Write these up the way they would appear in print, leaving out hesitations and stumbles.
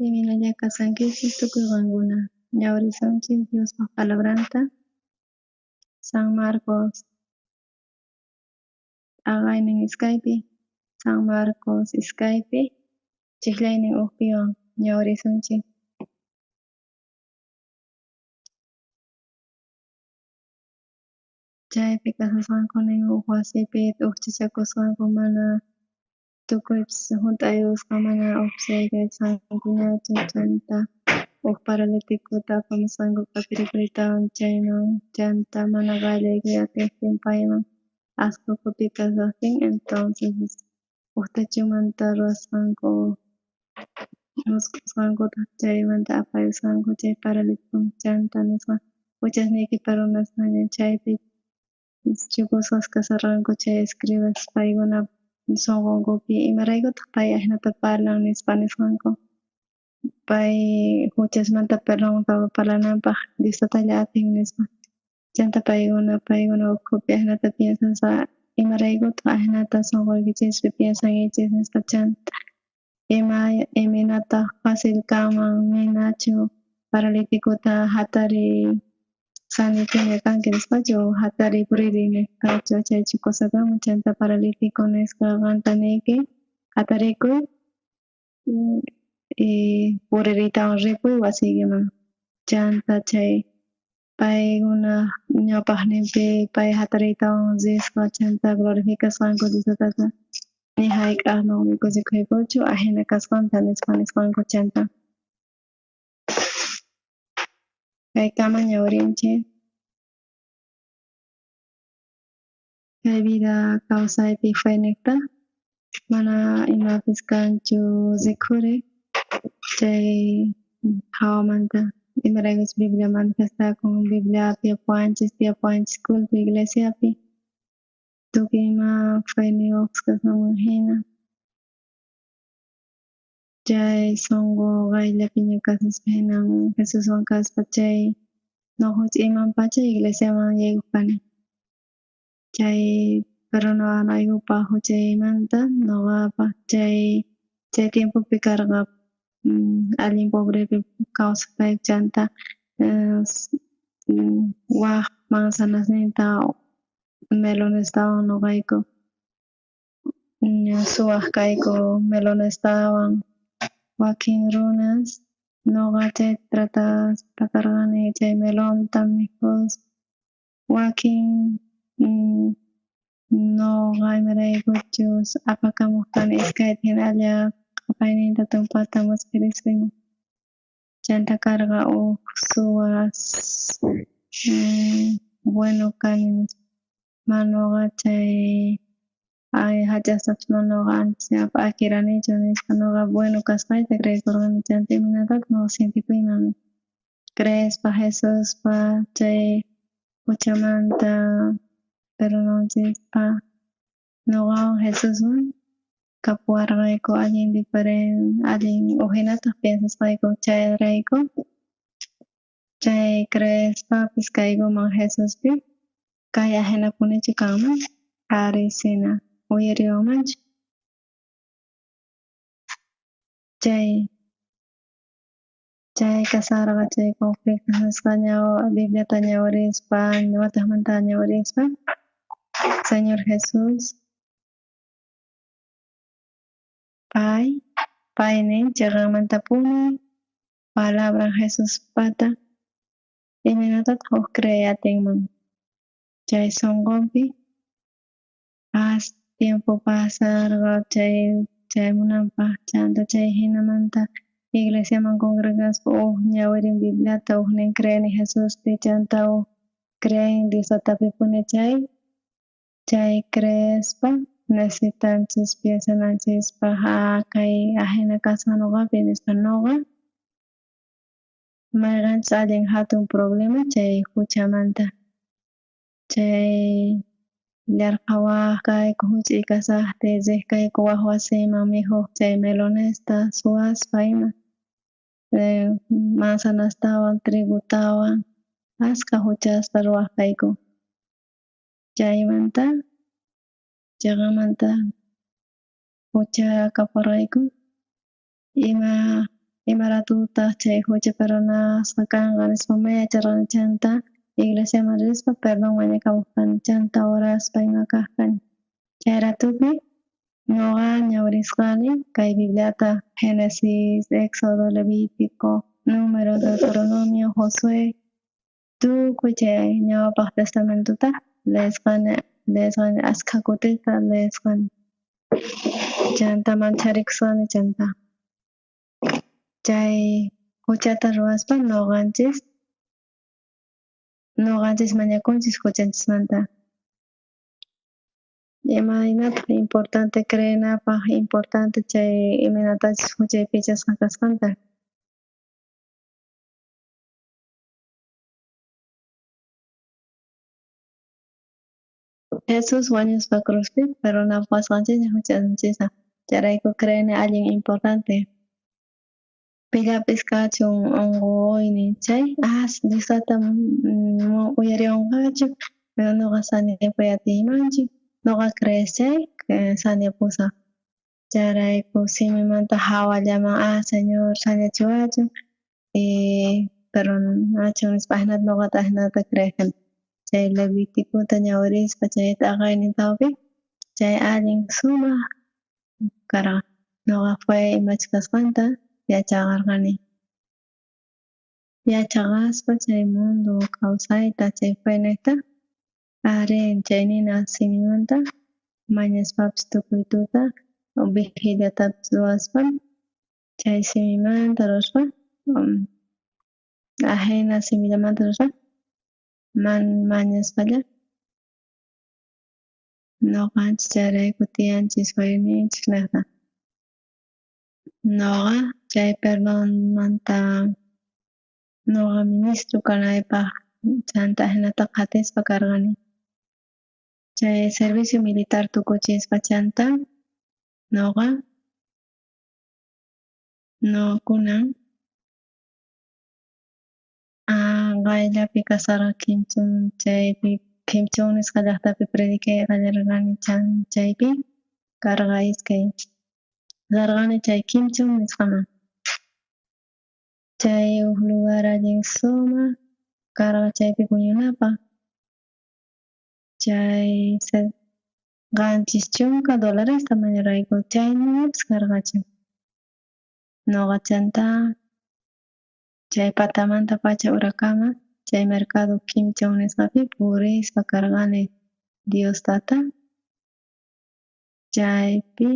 Iminallaka sankichis tukuy qankuna ñawrisunchis Diospa palabranta San Marcos aqaynin iskaypi San Marcos iskaypi chiklaynin ukpiwan ñawrisunchik. Chaypi kasasqankunin uk wasipi ukchachakusqanku mana tukuypis hunt'ay usqa mana upchayaysanku ñachu chayta uk paralitikuta apamusqanku qhapiripuritawan chayman chanta mana gallayta atiqtin payman ashka kutin kasaqtin entonces uktachiwmanta ruwasqanku musqusqankuta chaymanta apayusqanku chay paralitikuman chanta nisqa uchashniykipa runasqa ña chaypi chukusqas kasarqanku chay escribas paykuna sunqunkupi imaraykutaq pay ashnata parlan nispa nisqanku pay huchasmanta perdonta parlananpaq Diostatalla atin nispa chanta paykuna ukhupi ashnata piensasqa imaraykutaq ashnata sunquykichikpi piensankichis nispa chanta imanataq facil kanman ninachu paralitikuta hatariy kanki nispachu hatariy puririn nispachu chaychu kusakanman chanta paralitico nisqa qamta niyki hatarikuy puririytawan ripuy wasiykiman chanta chay paykuna ñawpaqninpi pay hatariytawan risqa chanta glorificasqanku Diostataka ni hayk'aqmanmi kusiquykuchu ahina kasqanta nisqanku chanta kaykaman ñawrinchik kay vida kawsaypi fayniqta mana imapis kanchu rikhuriq chay hawamanta imaraykuchus Biblia manifestakun Bibliapi tiyapuanchis culto iglesiapi tukuy ima fayniyuqpis kashamun hina chay sunqu qayllapi ña kasispa hinan Jesuswan kaspa chay noqanchik imampacha iglesiaman yaykuq kani chay perdonawani aykupaq huchaymanta nuqapak chay tiempopi karqa allin pobrepi kawsapay chanta waq manzanasninta melonestawan nuqayku suwaq kayku melonestawan wakin runas nuqa chayta trataspa karqani chay melonta mikhuspa wakin nuqa imaraykuchus apakamuq kani iskayta hinalla q'apayninta tumpata musquirispa chanta karqa suwas bueno kani nispa mana nuqa chay hach'aspapas mana nuqa antes ñawpa akiranichu nispa nuqa bueno kasqayta creykurqani chanta imanataq nuqa sintikuymani creespa Jesuspa chay huchamanta perdonachispa nuqawan Jesuswan kapuwarqayku allin allin uhinataq piensasqayku chayrayku chay creespapis kaykuman Jesuspi kay ajinakunichu kanman ari sina uyariwanmanchu chay kasaraqa chay conflicto Bibliata ñawirispa wataqmanta ñawirispa Señor Jesus pay nin chaqanmantapuni palabra Jesuspata imanatataq huk creya atinman chay sunqunpi tiempo pasarqa chay munanpaq chanta chay hinamanta iglesiaman congregaspa ñawirin Bibliata nin creeni Jesuspi chanta crein Diostatapipuni chay creespa necesitanchis piensanachispa kay ajina kasqa nuqapi nispa nuqa mayqanchis allin hatun problema chay huchamanta chay llarqa kayku huch'uy kasaqti riqkayku waq wasiman mikhuk chay melonesta suwaspa ima manzanastawan trigutawan ashka huchasta ruwaq kayku chaymanta chaqanmanta hucha kaparqayku ima imaratutaq chay hucha peronasqa kanqa nispa mayacharqani chanta iglesiaman rispa perdón mañakamuq kani chanta uraspa ima kaq kani. Chay ratupi ñuqa ñawirisqani kay Bibliata Génesis, Éxodo, Levítico, Números, Deuteronomio, Josué, tukuy chay ñawapaq testamentuta leesqani ashkha kutita leesqani. Chanta mancharikushani chanta. Chay huchata ruwaspa nuqanchis mañakunchis huchanchismanta. Imaynataq importante creyenapaq importante chay imanatachis huchaypi chasqa kasqanta. Jesus wañuspa cruzpi peronapaq wasqanchisña huchanchisqa. Charayku creyeni allin importante. Pillapis kachun unquynin chay Diosata uyariwanqachu pero nuqa sañaypay atiymanchu nuqa creyeschay sañapusaq. Charayku simimanta hawallaman Señor sañachiwachun pero nachun nispa hinata nuqata hinata creyajani. Chay Levíticuta ñawirispa chay taqaynintawpi chay allin sumaq karqa. Nuqa fue imacha kasqanta yachaqarqani. Yachaqaspa chay mundo kawsayta chay faynayta arin chay nina simimanta mañaspapis tukuy tuta vigiliatapis ruwaspa chay simimanta ruwaspa ajena simillamanta ruwaspa mañaspalla nuqanchis chayrayku tiyanchis fayninchis niqta. Nuqa chay perdonmanta nuqa ministro kanaypaq chanta hinata qatispa karqani. Chay servicio militar tukuchispa chanta nuqakunan qayllapi kasarqa Quimchun chaypi Quimchun nisqa llaqtapi predicay qallararqani chaypi karqa iskay karqani chay Quimchun nisqaman. Chay huk lugar allin sumaq karqa chaypi puñunapaq. Chay qanchis chunka dolaresta mañarayku chayñañapis karqachu. Nuqa chanta chay patamanta pacha urakama chay mercado Quimchun nisqapi purispa karqani Diostata. Chaypi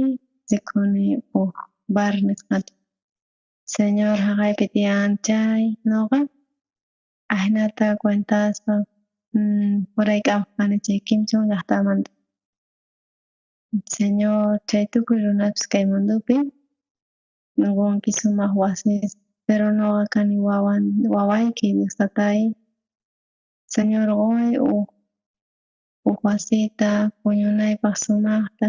riquni huk bar nisqata. Señor haqaypi tiyan chay nuqa ahinata cuentaspa uraykamuq kani chay Quimchun llaqtamanta. Señor chay tukuy runapis kay mundupi ñuqunki sumaq wasis pero nuqa kani wawayki Diostatay. Señor quway huk wasita puñunaypaq sumaqta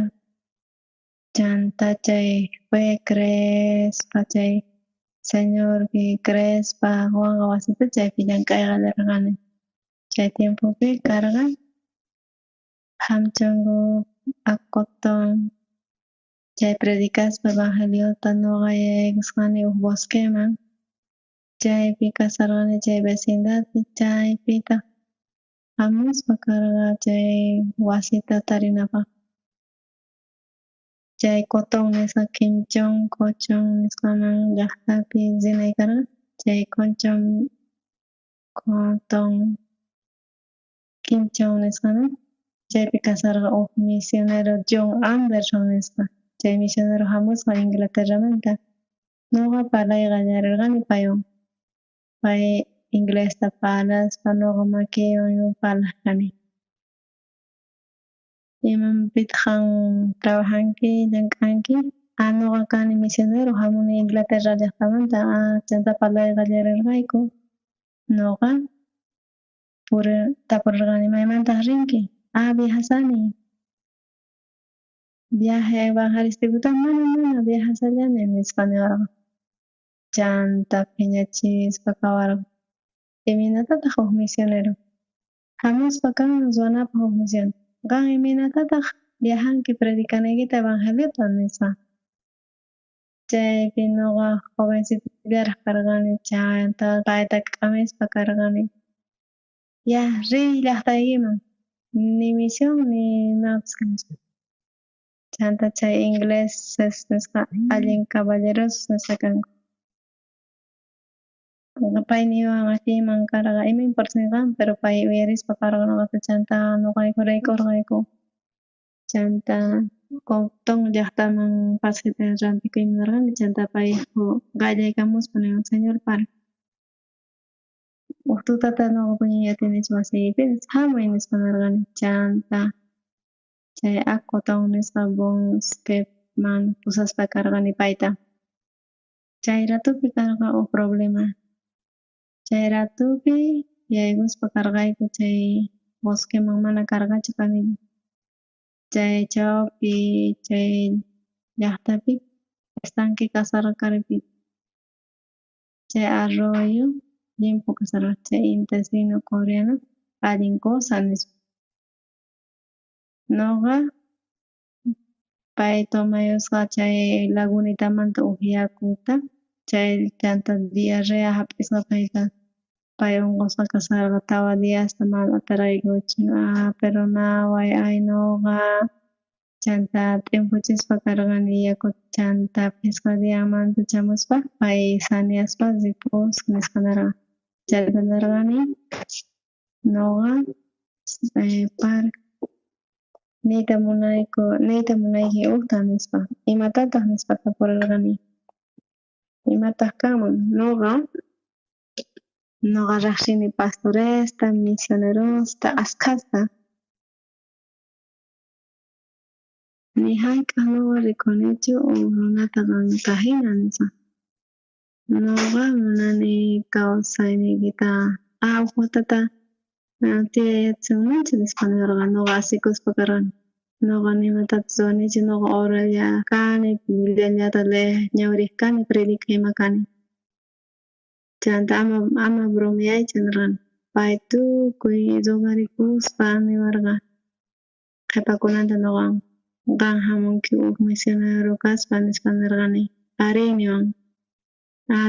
chanta chay fe creespa chay Señorpi creespa wanqa wasita chaypi llank'ay qallararqani. Chay tiempopi karqa Hamch'anku Acoton chay predicaspa evangeliota nuqa yaykusqani huk bosqueman. Chaypi kasarqani chay vecindadpi chaypitaq hamuspa karqa chay wasita tarinapaq. Chay Coton nisqa Quimchun, Cochon nisqaman llaqtapi rinay karqa chay Coton, Quimchun nisqaman. Chaypi kasarqa huk misionero John Anderson nisqa. Chay misionero hamusqa Inglaterramanta. Nuqa parlay qallarirqani paywan. Pay inglesta parlaspa nuqa makiwan parlaq kani. Imapitaq trabajanki llank'anki? Nuqa kani misionero hamuni Inglaterra llaqtamanta chanta parlay qallarirqayku. Nuqa tapurirqani maymantaq rinki? Viajasani. Viaje evangelistikuta mana viajasallani nispa niwarqa. Chanta phiñachispa kawarqa. Iminatataq huk misionero hamuspa kan ruwanapaq huk misión. Qan iminatataq viajanki predicanaykita evangeliota nisqa. chaypi ñuqa jovencita kargani chanta payta k'amispa kargani ya riy llaqtaykiman ni misión ni imapas kanchu chanta chay ingleses nisqa allin caballerosos nisqa kanku pay niwan asiyman karqa ima importa nisqa pero pay uyarispa karqa ñuqata chanta ñuqayku rikurqayku chanta Caucton llaqtaman pasayta rantikuymi munarqani chanta pay qallaykamuspa niwan señor para ututata ñuqa puñuyatinispa wasiypipis hamuy nispa narqani chanta chay Aquaton nisqa bosqueman pusaspa karqani payta chay ratupi karqa problema chay ratupi yaykuspa karqayku chay bosqueman mana karqachu kani chay chawpi chay llaqtapi estanque kasarqa karpi chay arroyo limpu kasarqa chay intestino coreano allin cosa nispa ñuqa pay tomayusqa chay lagunitamanta yakuta chay chanta diarrea hap'isqa payta pay unqusqa kasarqa tawa diasta mana ataraykuchu pero naway ay ñuqa chanta t'impuchispa karqani yakuta chanta Fiscaliamanta chamuspa pay saneaspa ripusqa nisqa narqan chayta narqani ñuqa par niyta munayki uqta nispa imatataq nispa tapurirqani imataq kanman ñuqa riqsini pastoresta misionerusta askasta ni hayk'aq ñuqa rikunichu runata qankqa hina nispa ñuqa munani kawsayniykita watata tiyayachinmanchu nispa nirqan ñuqa asikuspa karqani ñuqa nimatapis wanichu ñuqa oralla kani Bibliallata ñawiriq kani predica ima kani chanta ama bromeaychu nirqani pay tukuy riqarikuspa niwarqa qhipakunata ñuqa qan hamunki misionero kaspa nispa nirqani ari niwan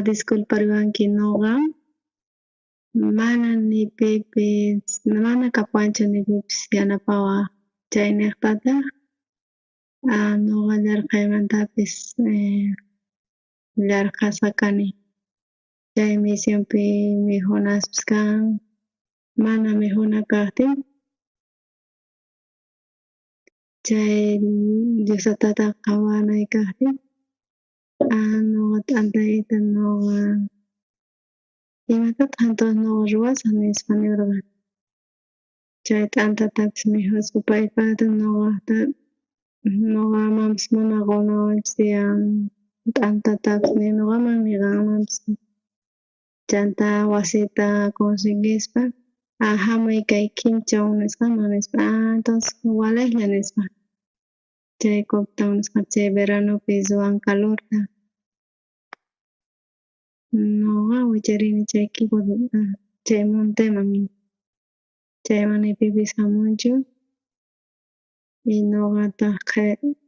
disculpariwanki ñuqa mana ni pipis mana kapanchu ni pipis yanapawaq chay niqtataq ñuqa llarqaymantapis llarqasqa kani chay misionpi mijunaspis kan mana mijuna kaqtin chay Diostataq qawanay kaqtin ñuqa t'antayta ñuqa imatataq antojas ñuqa ruwasaq nispa niwarqani chay t'antatapis mijuspa paypata ñuqamampis mana qunawanchu tiyan t'antatapis ni ñuqamanmi qanmanpis chanta wasita conseguispa hamuy kay Quinchaw nisqaman nispa entonces waleqlla nispa chay Caucton nisqa chay veranopi ruwan calorta ñuqa wicharini chay chay monteman chayman ni pipis hamunchu y ñuqataq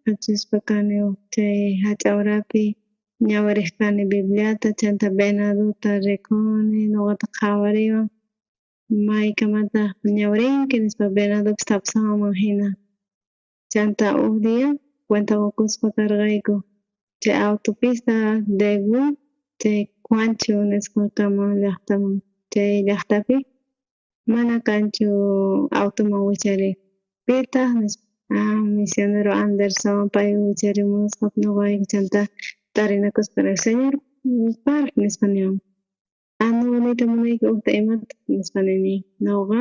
qhechispa kani chay hach'awrapi ñawiriq kani Bibliata chanta venaduta riquni ñuqata qhawariwan maykamataq ñawirinki nispa venadupis tapusaqman hina chanta huk dia cuentakukuspa karqayku chay autopista Daegu chay Quancho nisqaman llaqtaman chay llaqtapi mana kanchu automan wichariq pitaq nispa misionero Anderson pay wicharimusqa ñuqayku chanta tarinakuspa señor para nispa niwan ñuqa niyta munayki uqta imataq nispa nini ñuqa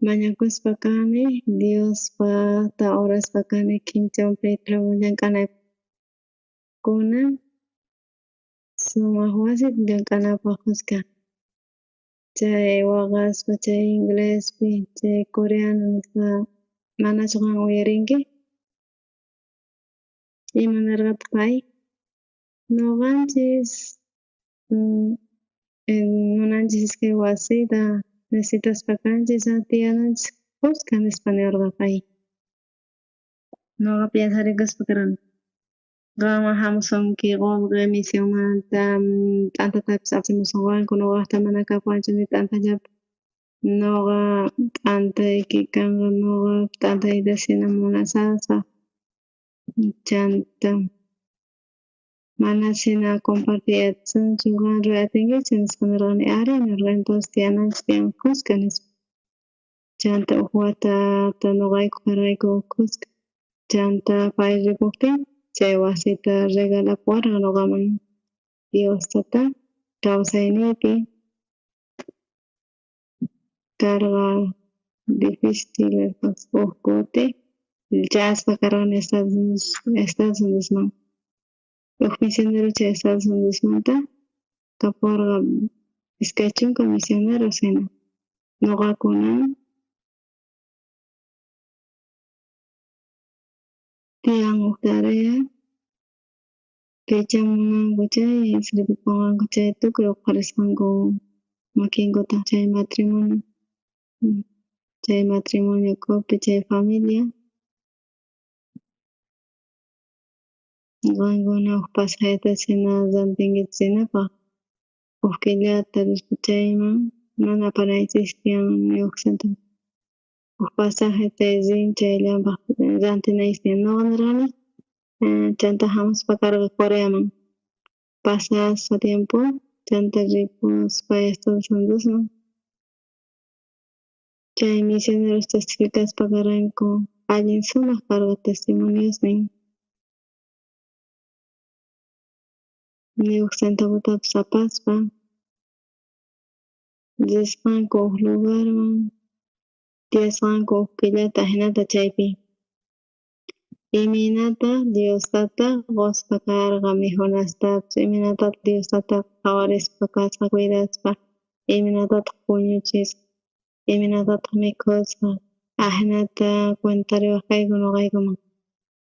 mañakuspa kani Diospata uraspa kani Quinchawpi llamk'anaypaq kunan sumaq wasita llamk'anapaq kuska chay waqaspa chay inglespi chay coreano nisqa manachu qan uyarinki imanarqataq pay ñuqanchis munanchis iskay wasita necesitaspa kanchis tiyananchis kuska nispa niwarqa pay Noga piasarigas pakaran. Gama hamson ki gom remisión tam tanta taps apsimuson con noga tamana kapancho ni tanta jab noga tanta ki kanga noga tanta idesina mona sasa chanta mana sina compartir chungan ruatingi chinsanrani are norgantos tianan spian kuskanis chanta uhuata tanogayku karayku kuska chanta payripuqtin chay wasita regalapuwarqa noqaman Diostata kawsayniypi karqa difícil huk kutin llasqa karqani Estados Unidosman huk misionero chay Estados Unidosmanta kapuwarqa iskay chunka misioneros hina ñuqakuna tiyan huk tarea Richamunanku chay sirbipunganku chay tukuy huqarisqanku makinkuta chay matrimonio chay matrimonio kupi chay familia qankuna huk pasayta sina llantinkichiktinapaq huk killata chayman mana aparaychis tiyan New York Center huk pasaje chay chayllapas rantinaychik tiyan ñuqa nirqani chanta hamuspa karqa Coreaman pasaspa tiempo chanta ripuspa Estados Unidosman chay misioneros testificaspa karqanku allin sumaq karqa testimoniosnin New York Centerputapas apaspa risqanku huk lugarman tiyasqanku huk killata hinata chaypi iminata Diostata quspa karqa mijunastapas iminatataq Diostata qawarispa kasqa cuidaspa iminatataq puñuchisqa iminatataq mikhusqa hinata cuentariwaq kayku ñuqaykuman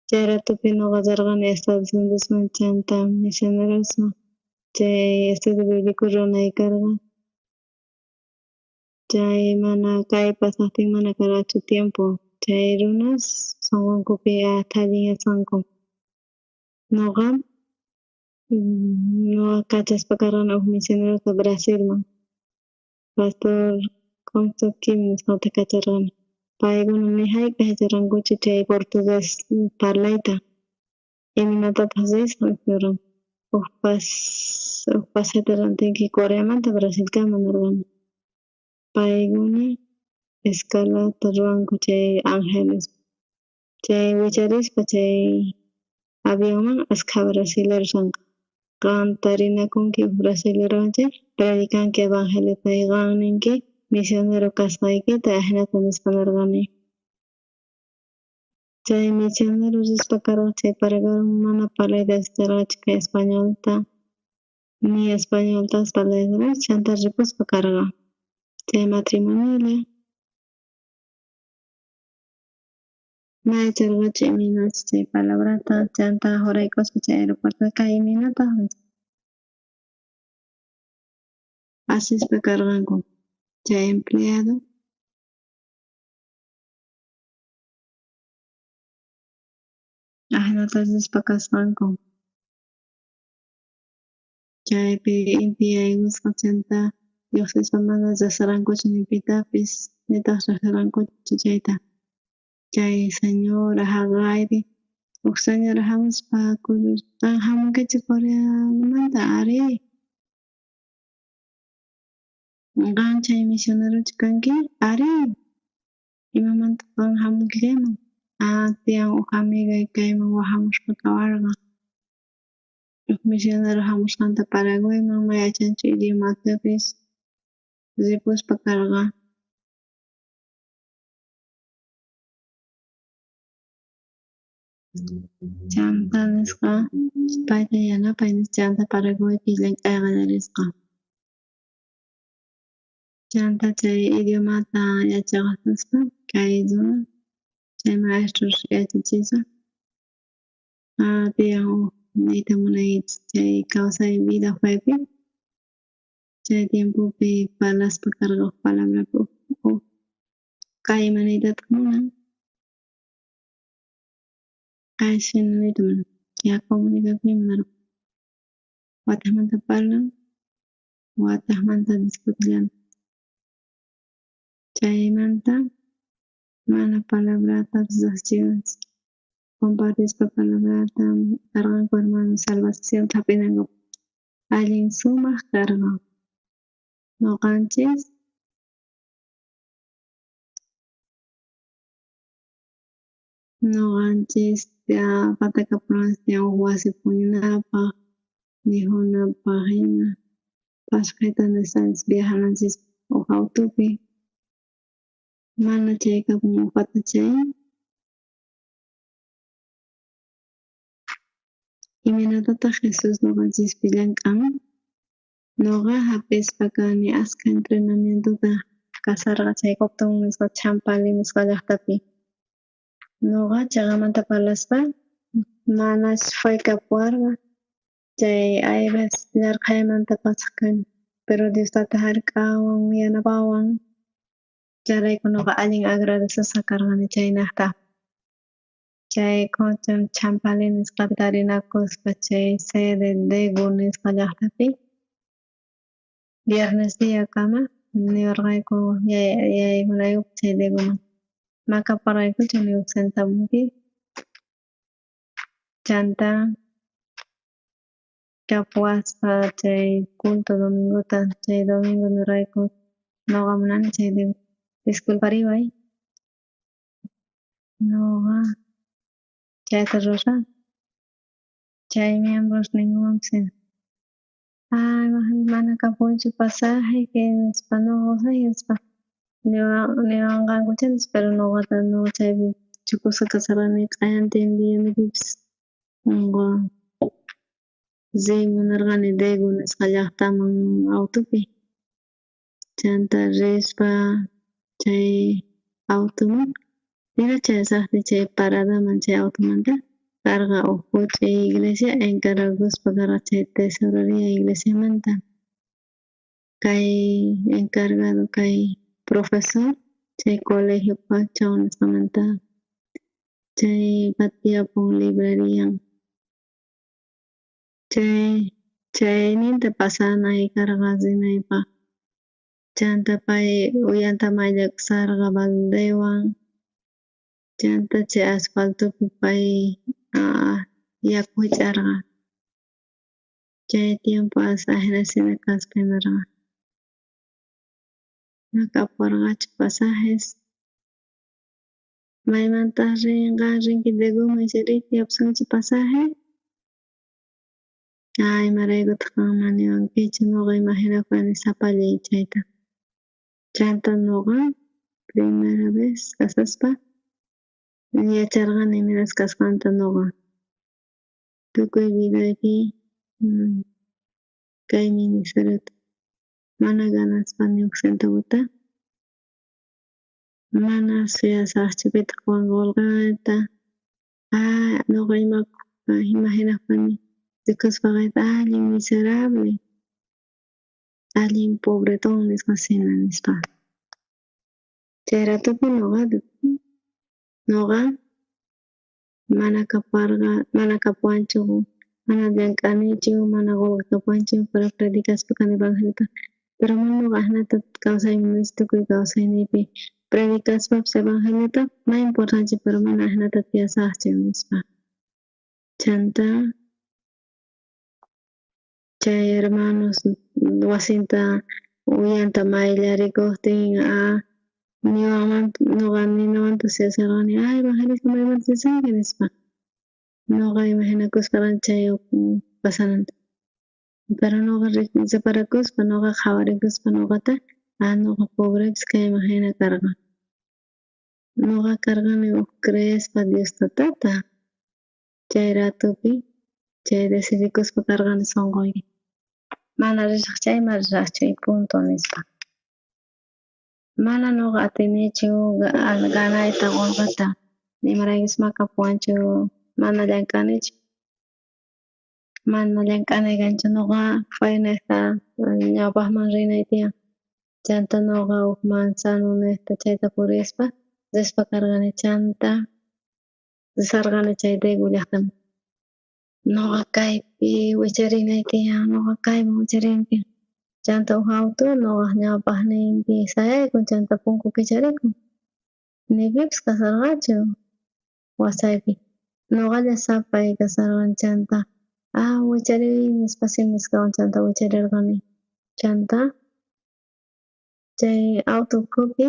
chay ratupi ñuqa llarqani Estados Unidosman chanta misionerosman chay estudio biblico runay karqa chay mana kay pasaqtin mana karqachu tiempo chay runas sunqunkupi tallin ñuqa kachaspa karqani huk misionerota Brasilman Pastor Consto Kim nisqanta kacharqani paykuna ni hayk'ay yacharqankuchu chay portugués parlayta iminatataq risqa nirqani huk pasayta rantinki Coreamanta Brasilkama nirqani paykuna escalata ruranku chay Angeles chay wicharispa chay avionman ashka brasileros kanqa qamta rinakunki brasilerowanchik predicanki evangeliota qan ninki misionero kasqaykita hinata nisqa nirqani chay misionero rispa karqa chay Paraguayman mana parlayta yacharqachu españolta ni españoltas parlaytaris chanta ripuspa karqa chay matrimoniolla mayacharqachu iminachu chay palabrata chanta juraykuspa chay aeropuerto kay iminataq asispa karqanku chay empleado hinata asispa kasqanku chaypi inti yaykusqa chanta Diosespa mana riqsirankuchu ni pitapis nitaq riqsirankuchu chayta chay señora Hagayri huk señora hamuspa qan hamunkichik Coreamanta ari qan chay misionerochik kanki ari imamantaq qan hamunki kayman tiyan huk amigay kayman wahamushpa kawarqa huk misionero hamushqanta Paraguayman mayachanchu idiomatapis ripuspa karqa chanta nisqa payta yanapay chanta Paraguaypi llamk'ayqa risqa chanta chay idiomata yachaqaspa kay runa chay maestros yachachisqa tiyan huk niyta munaykichik chay kawsay vida paypi chay tiempopi parlaspa karqa huk palabrapi huk kay imaniytataq munan qayshinaniman ya comunicación wataqmanta parlan wataqmanta discutillan chaymanta mana palabrata usachivas compartispa palabrata karqanku hermano salvación hap'inanku allin sumaq karqan nuqanchis Patacapuramas tiyan wasi puñunapaq mijunapaq hina pashqita nisqanchis viajananchis huk autopi mana chay kapun upata chay iminatataq Jesus nuqanchispi llank'an nuqa hap'ispa kani ashka entrenamientuta kasarqa chay Copton nisqa Champali nisqa llaqtapi nuqa chaqamanta parlaspa manash faykapuwarqa chay ayves llarqaymanta pasaq kani pero Diostata hark'awan yanapawan chayrayku nuqa allin agradecesqa karqani chaynaqta chay Champali nisqapi tarinakuspa chay sede Degu nisqa llaqtapi viernes día kama niwarqayku yayaykunayuq chay Deguman makaparqayku chaymi huk centavupi chanta kapuaspa chay culto domingota chay domingo nirayku nuqa munani chay Degu disculpariway nuqa chayta rurani chay miembros ninguwanpis mana kapunchu pasaje nispa nuqa nispa niwanqankuchus pero nuqa chaypi chukusqa kasarqani q'ayanta enviamipipis munarqani Degu nisqa llaqtaman autopi chanta rispa chay automan dirachayasaqpi chay paradaman chay automanta karqa huk puch'uy iglesia encarguspa karqa chay tesorería iglesiamanta kay encargado kay profesor chay colegiopa chaw nisqamanta chay patiyapun librerian chayninta pasanay karqa rimaypaq chanta pay uyanta mayllasarqa baldewan chanta chay asfaltopi pay yaku hich'arqa chay tiempopas ajenacina kaspa hinarqa makaparqachu pasajes maymanta rinki Deguman icharik yapusqanki pasaje imaraykutaq ama niwankichu nuqa imaginakuni sapallay chayta chanta nuqa primera vez kasaspa yacharqani imanas kasqanta nuqa tukuy vidaypi kay ministeriota mana ganaspani huk centavota mana suyasaqchu pitaq wank'awallqayta nuqa imaginakpani Diospaqa allin miserable allin pobretón nisqa sina nispa chay ratupi nuqa mana kapuanchu mana llank'anichu mana qullqi kapuanchu pero predicaspa kani evangeliota pero mana nuqa ahnata kawsayman nispa tukuy kawsayniypi predicaspapas evangeliota ma importanchu pero mana ahnata tiyasaqchu nispa chanta chay hermanos wasinta uyanta mayllarikuqtin nuqa ninamanta entusiasarqani evangelista maymanta risanki nispa nuqa imaginakusparqani chay pasananta pero nuqa separakuspa nuqa qhawarikuspa nuqata nuqa pobrepis kayman hina karqan nuqa karqani huk creespa Diostatata chay ratupi chay decidikuspa karqani sunquyki mana rishaq chayma rishaqchu y punto nispa mana nuqa atinichu ganayta qullqita imaraykuchus makapuanchu mana llank'anay kanchu nuqa pay niqta ñawpaqman rinay tiyan chanta nuqa huk manzano niqta chayta puriyaspa rispa karqani chanta sargana chaytayku llaqtaman. Noqa kaypi wicharinaytiyan, noqa kayman wicharinki. Chanta uha auto noqa ñawpaqninpi sayaykun chanta punku kicharikun. Ni pipas kasarqachu wasaypi. Noqalla sapay kasarqan chanta wichariy nispa simiskawan chanta wicharirqani. Chanta chay autokupi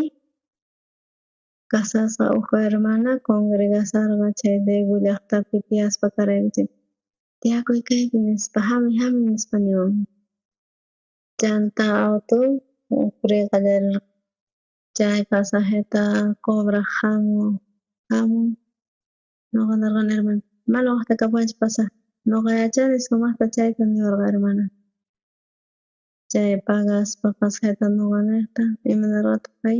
kasasqa uha hermana congregasarqa chaytayku llaqtapi tiyaspa karaykuchik. Tiyakuy kaypi nispa hamuy nispa niwanmi. Chanta auto puriqallarirqa. Chay pasajeta cobraq hamun. Noqa nirqani hermana, mana waqta kapunchik pasaj. Noqa yachani sumaqta chayta niwarqa hermana. Chay pagaspa pasajeta noqa niqta imanarqataq pay.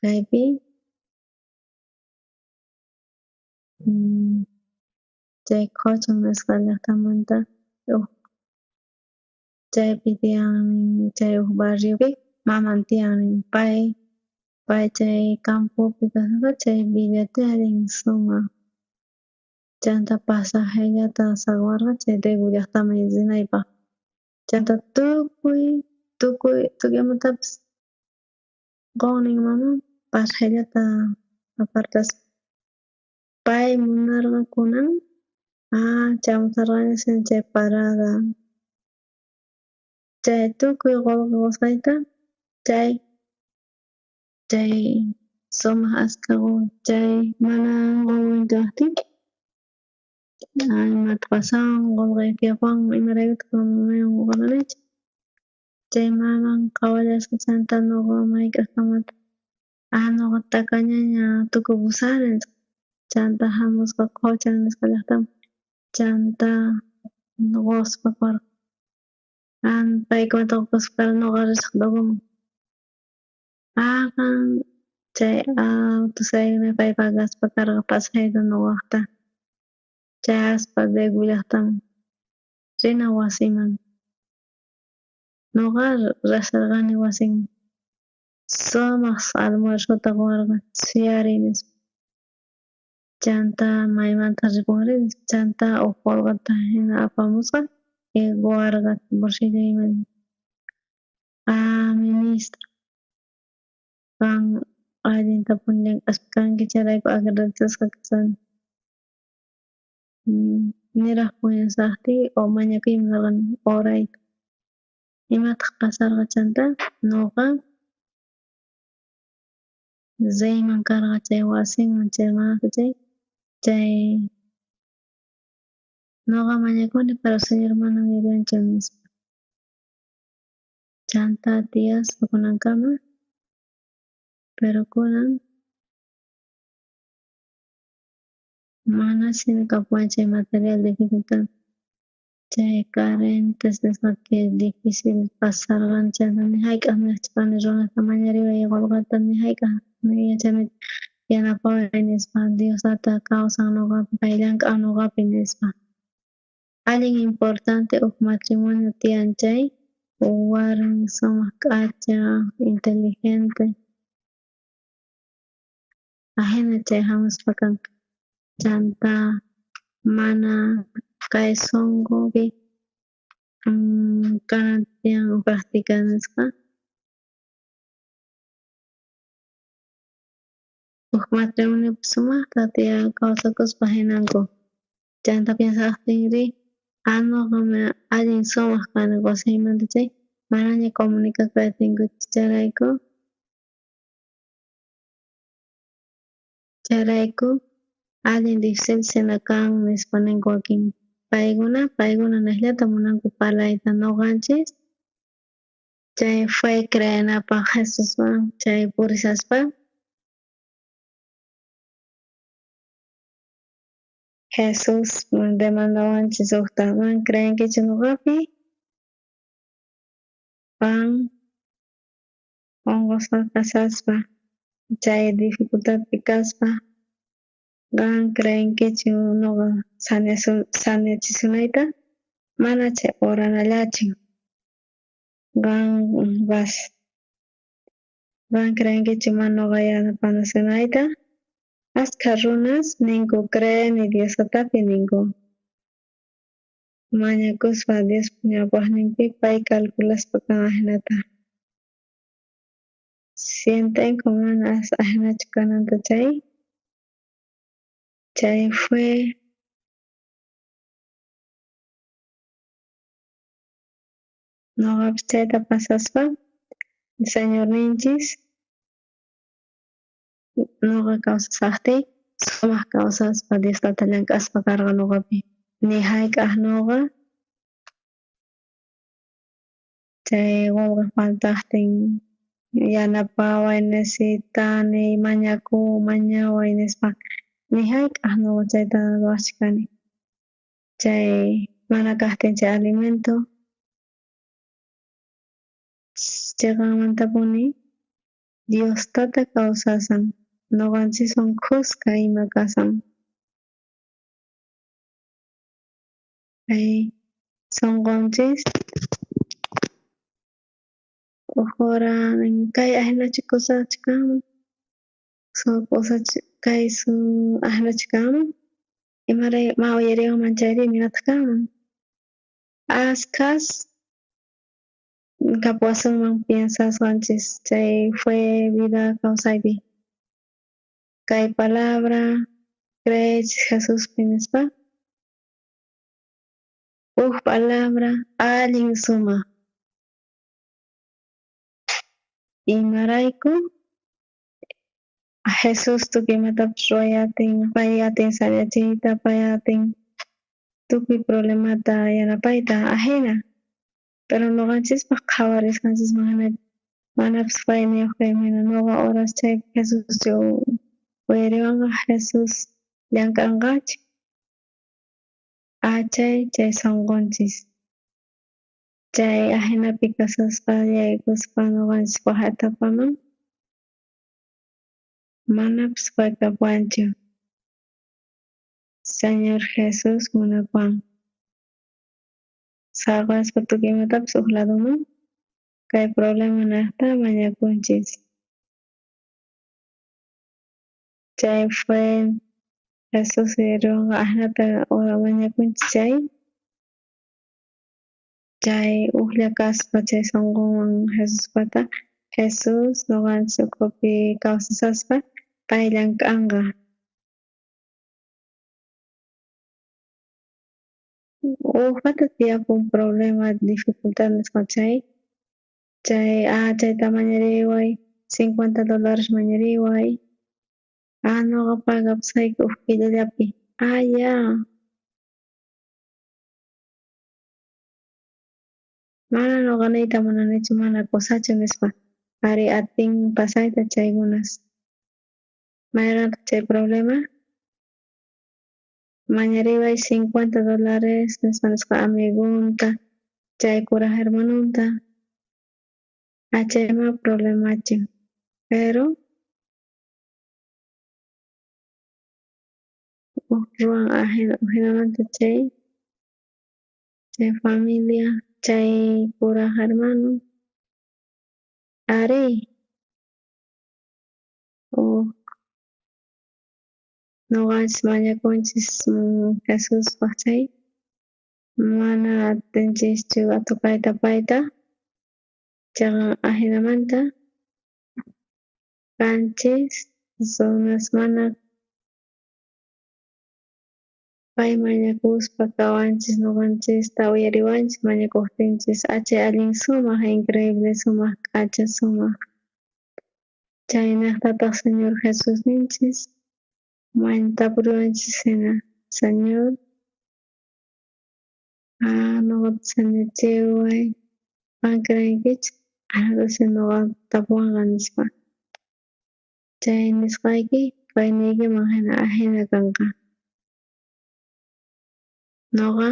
Kaypi chay Cochon nisqa llaqtamanta chaypi tiyanmi chay barriopi maman tiyanmi pay chay campopi kasqa chay billete allin sumaq. Chanta pasajellata sawarqa chaytayku llaqtaman llusinaypaq. Chanta tukuymantapis qunnin maman pasajellata apartaspa. Pay munarqa kunan chamusarqani chay parada. Chay tukuy qolqosqayta chay sumaq askha chay mana quwin kaqtin imata pasawan qolqaykiwan imaraykutaq mayman waqananaychik. Chay maman qhawallashqa chanta noqa may k'aqtamanta noqa takañaña tukupusani nisqa. Chanta hamusqa Cochon nisqa llaqtaman. Chanta wawspaparqa paykunata waqhaspa noqa rishaq Docoman. Chay autosayarina pay pagaspa karqa pasajeta noqaqta. Chay aspa Daegu llaqtaman rina wasiman. Noqa riqsirqani wasinman. Sumaq almuerzota quwarqa suyariy nispa. Chanta maymanta ripunri nispa chanta uqurqata hina apamusqa warqa bolsillo imanta. Ministra qan allinta pukllayta kanki chayrayku agradecesqa kashani. Niraq puñusaqti mañakuyman nirqani orayta. Imataq pasarqa chanta noqa Zeyman karqa chay wasinman chay hermanata chay noqa mañakuni pero señor mana yuyanchu nispa. Chanta tiyaspa kunankama pero kunan mana simi kapuani chay material dificultad. Chay carentes nisqa que difícil pasarqani chanta ni hayk'aq niqchipani runata mañariway qolqata ni hayk'aq yachani yanapaway nispa Diosllata kawsan nuqapi pay llank'an nuqapi nispa. Allin importante huk matrimonio tiyan chay warmi sumaq k'acha, inteligente. Ahina chay hamuspa kanqa. Chanta mana kay sunqupi kanan tiyan practica nisqa huk matrimonio sumaqta kawsakuspa hinanku. Chanta piensaqtinri noqa allin sumaq kani wasiymanta chay manaña comunicakuy atinkuchu chayrayku allin difícil shina kan nispa ninku wakin paykuna niqllata munanku parlayta nuqanchis chay fe creyanapaq Jesusman chay purisaspa Jesus demandawanchis sukta man creyankichu nuqapi onqosqa kasaspa chay dificultadpi kaspa qan creyankichu nuqa saneachisunayta mana chay oranallachin qan creyankichu man nuqa yanapanasunayta Askar runas ninku creen y Diosotapi ninku mañakuspa Dios ñawpaqninpi pay calculaspa kan ahinata. Sienten como mana ahinachu kananta chay fue noqapish chayta pasaspa Señor ninchis noqa kawsasaqti sumaq kawsaspa Diostata llank'aspa karqa noqapi. Ni hayk'aq noqa chay wawaq faltaqtin yanapaway necesitani mañaway nispa ni hayk'aq noqa chayta ruwachkani. Chay mana kaqtin chay alimento chiqanmantapuni Diostata kawsasan noqanchikwan kuska ima kasan. Sunqunchis huk hora kay ahinachu kusachikamun, kay ahinachikamun imaray ma uyariwanman chayri ninata kamun. Askhas kapuwasunman piensasqanchis chay fue vida kawsaypi. Kay palabra creychis Jesuspi nispa huk palabra allin sumaq imarayku Jesus tukuy imatapish ruway atin, pay atin sañachiyta, pay atin tukuy problemata yanapayta ahina. Pero nuqanchispaq qhawarisqanchisman hinachu manapish pay niyuqkayman hina nuqa horas chay Jesuschu uyariwanqa Jesus llank'anqachu. Chay sunqunchis chay ahinapi kasaspa yaykuspa nuqanchis waq etapaman manapish paykapuwanchu. Señor Jesus munakuwan saqaspa tukuy imatapish huk laduman kay problemanata mañakunchis. Chay fue Jesus uyariwanqa ahinata mañakunchis chay uklla kaspa chay sunqunwan Jesuspata Jesus nuqanchis ukhupi kawsasaspa pay llank'anqa. Ukmanta tiyapun problema dificultad nisqa chayta mañariway $50 mañariway nuqa pagapusayki huk killallapi ya mana nuqa niyta munanichu mana kusachu nispa ari atin pasayta chaykunas. Mayrantataq chay problema mañariway $50 nispa amigunta chay kuraq hermanunta chayma problemachu. Pero ruwan hinamanta chay familia chay kuraq hermano ari nuqanchis mañakunchis Jesuspaq chay mana atinchischu atukayta payta chayqa ahinamanta kanchis zonas mana pay mañakuspa kawanchis nuqanchista uyariwanchis mañakuqtinchis chay allin sumaq increíble sumaq k'acha sumaq. Chaynaqtataq Señor Jesus ninchis tapuriwanchis hina Señor nuqata sañachiway qan creenkichu hanasqa nuqata tapuwanqa nispa. Chay nisqayki pay niykiman hina ahina kanqa. Nuqa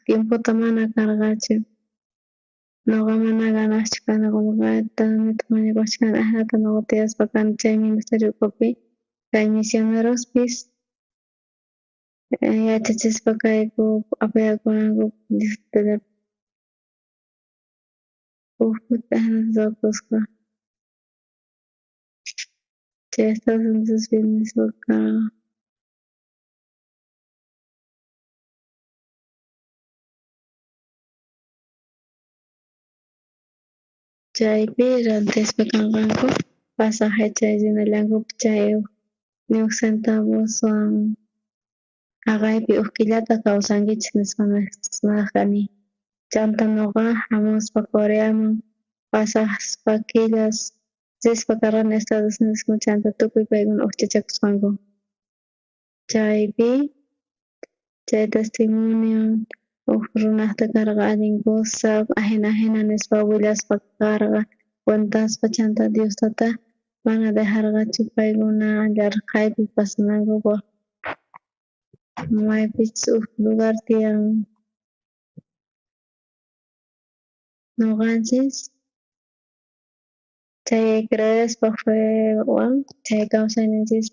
tiemputa mana karqachu. Nuqa mana ganaqchu kana qunqayta mañakuchkani ahinata nuqa tiyaspa kani chay ministerio ukupi kay misionerospis yachachispa kayku apayakunanku distritollapi. Ufutana Zokoska, Chestas and the Swinisoka, Jaipi Rantes Pekanganko, pasaje Chai Lango Chayo, New Centavos on Agaipi Ukilata Kausangich Nismanakani, Chantanoga, Hamos Pakoream, Pasas Paquilas, Zespakaran Estados Nismuchanta Tupi Pegun of Chichakswango, Jaipi, Jai Testimonio. Runahta karga ading gosap ahena nespa wilas pakarga cuentas pachanta Dios tata van a dejarga chupai guna ajar kaipi pasnago bo mai pichu lugar tiang no ganchis chay crees pa fue wan chay causa nensis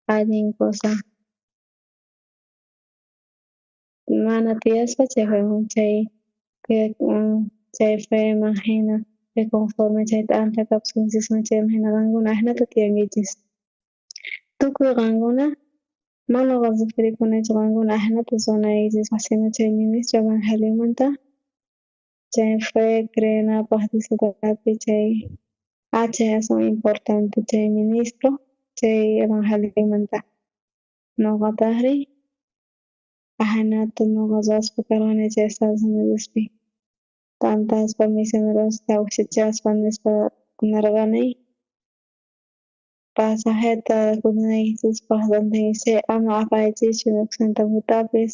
ading cosa mana tias pa chay que chay fe imagina que conforme chay tanta capsunsis me chay imagina ganguna ahna tatiangichis tuku ganguna mano gazufiri kune ganguna ahna tazona igis asina chay minis evangelio manta chay fe crena pahdisa tatapi chay chay son importante chay ministro chay evangelio manta no gatahri ahna tu no gazas pakarane chay Estados Unidos pi tantas misioneros tauxichas panes pa nargani pasajeta kunai sus donde se ama apache chunok santa mutapes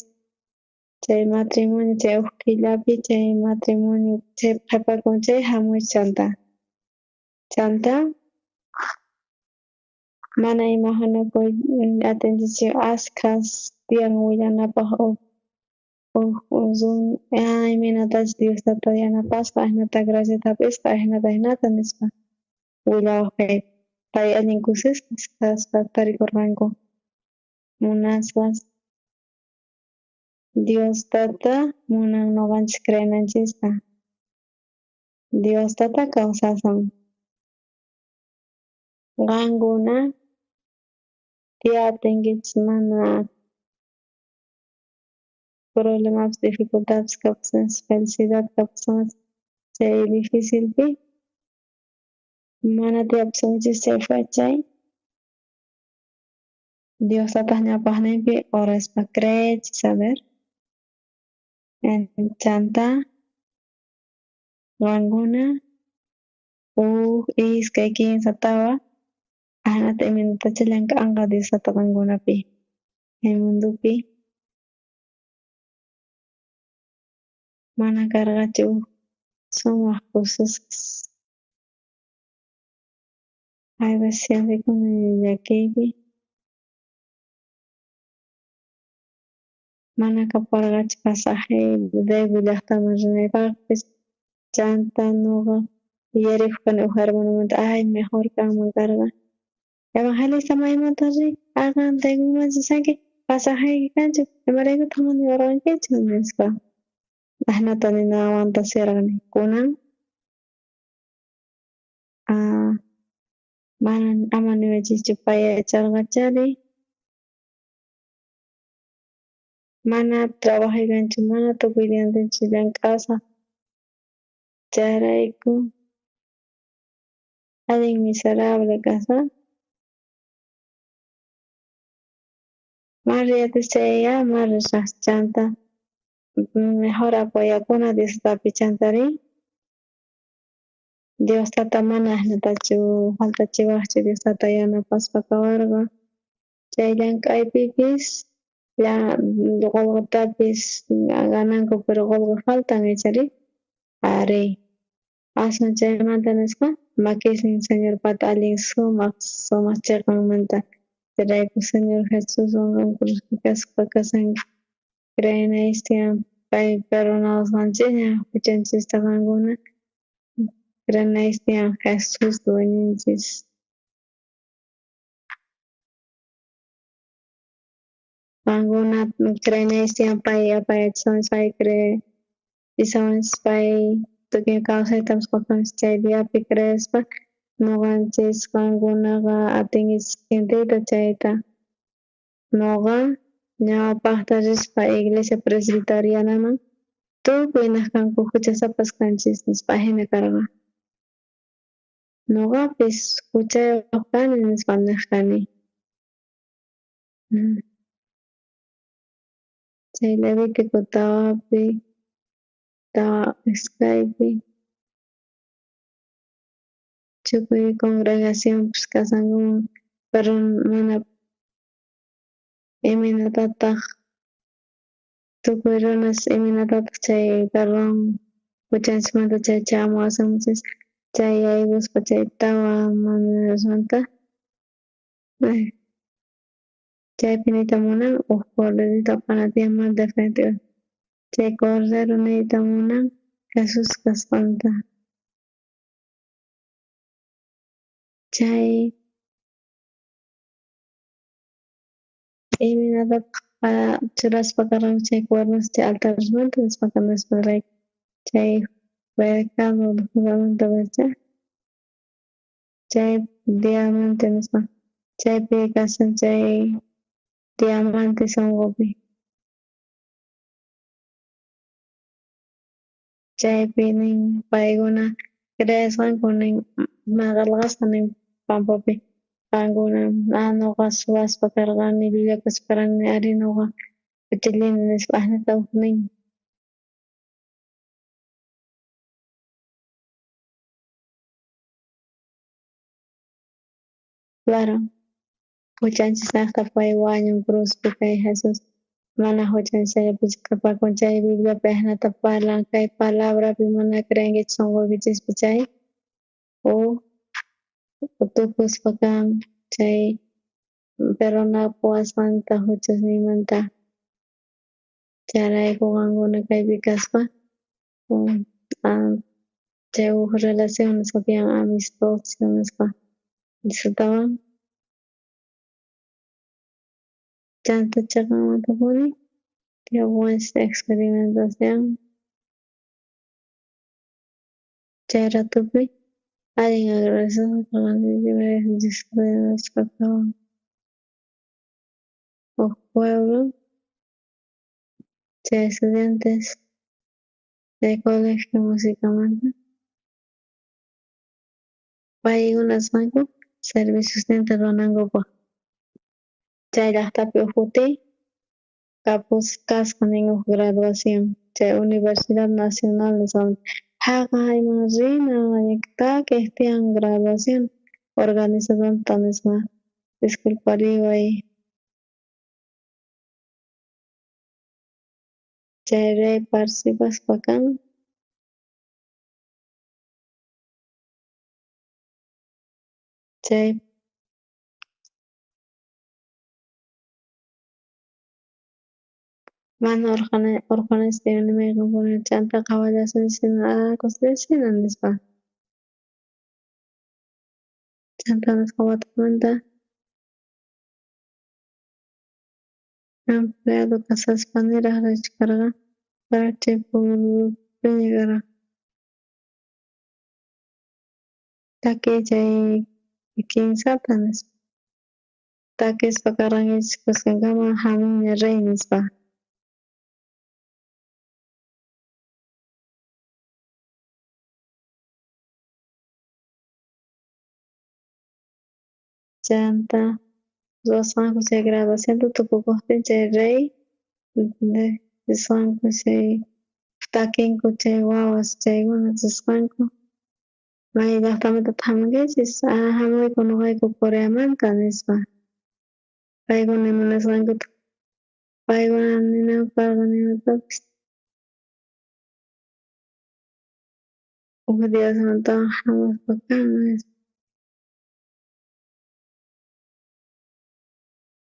chay matrimonio chay ukilapi chay matrimonio chay papa con chay hamu chanta mana imahana ko atendicio askas tiang wilana pa uzun ay minatas Dios tata yana pas pa nata gracia tapes pa nata nispa wila fe tay aning kusis tas tari korbanko munaswas Dios tata munang noganchis creenanchista Dios tata kawsasan qankuna tiyatingich mana problemas dificultades kapsas felicidad kapsas chay difícilpi mana tiyapsunchis chay fachay Dios tata ñapaqninpi orespa creechis saber en chanta qankuna iskay kinsa tawa ahnata iminutachilan k'anqa Dios tata qankunapi kay mundupi mana karqachu sumaq kusisqas hay veces sientikuna llakiypi mana kaparqachu pasaje debe llaqtaman rinaypaqpis chanta nuqa yuyarikukani huk hermanumanta ay mejor kanman karqa evangelista maymanta rik aqantaykumanchiksanki pasajayki kanchik imaraykutaq mana yurqankichu nispa ahnata ninawanta sirqani kunan mana ama niwaychikchu pay aycharqachari mana trabajaykanchu mana tukuy diantinchik llank'asaq chayrayku allin miserable kasqa Mariatis chay ama rishaq chanta mejor apoyakuna Diostapi chantarin Dios tata mana ahnatachu faltachiwaqchu Dios tata yanapaspa kawarqa chay llank'aypipis qullqitapis gananku pero qullqi faltan icharik ari aswan chaymanta nisqa makisin Señor pata allin sumaq chiqanmanta chayrayku Señor Jesuswan crucificasqa kasanki creenaystian pay perdonados huchanchista qankuna creenaystian Jesus dueñinchis qankuna creenaystian pay apayachiswanchis pay creeniswanchis pay tukuy kawsaytapas qupanish chaypiyapi creespa ñuqanchis qankunaqa atinkichis chayta ñuqa ñawpaqta rispa iglesia presbiterianaman tukuy naqkanku huchasapas kanchis nispa hina karqa. Ñuqapis huchayuq kani nispa niq kani. Chay Levítico tawapi, tawa iskaypi, chukuy congregacionpis kasankuman, pero mana iminatataq tukuy runas iminatataq chay perdón huchanchikmanta chay chamuwasinchis chay yaybuspa chay tawa mandarasmanta chaypi niyta munan huk corderito apanatiyamanta frente chay cordero niyta munan Jesus kasqanta. Chay iminatataq churaspa karqanku chay cuernos chay altaresmanta nispa nisparayku chay pecado juramentapacha chay diamante nispa chaypi kasan chay diamante sunqupi chaypi nin paykuna creesqanku nin maqalqasqa nin pampapi qankuna ñuqa suwaspa karqani llullakuspa karqani ari ñuqa uchillini nispa asnatawaq nin. Claro, huchanchis llaqta pay wañun cruzpi kay Jesus mana huchanchis chayapich chay Bibliapi asnata parlan kay palabrapi mana creenkichis sunqukichispi chay tukuspa kan chay perdonapuwasqanta huchasniymanta chayrayku qankuna kaypi kaspa chay huk relación nisqa tiyan amistoso nisqa disfrutawan chanta chaqanmatapuni tiyapunchis experimentación chay ratupi allin agradecido karqani huk pueblo chay estudiantes chay colegio musicamanta paykunasqanku servicios runankupaq chay llaqtapi huk kuti kasqa nin huk graduación chay Universidad Nacional nisqanta haqayman rina takiq tiyan graduación organizadorta nisqa disculpariway chayray participaspa kan chay mana urqanispa nimaykunpuni chanta qhawallasunchikshina considerasyona nispa chanta nisqa watamanta empleado kasaspa niraq rishkarqa para chay pueblopiña karaq takiy chay kinsata nispa takispa karqankichis kusqankama hamunña riy nispa chanta ruwasqanku chay graduacionta tukukuqtin chay riy nisqanku chay takinku chay wawas chaykuna risqanku may llaqtamantataq hamunkichis hamuyku nuqayku Coreamanta nispa paykuna munasqankuta paykuna ninaparqa nimatapis huk diosmantawan hamuspa kan nispa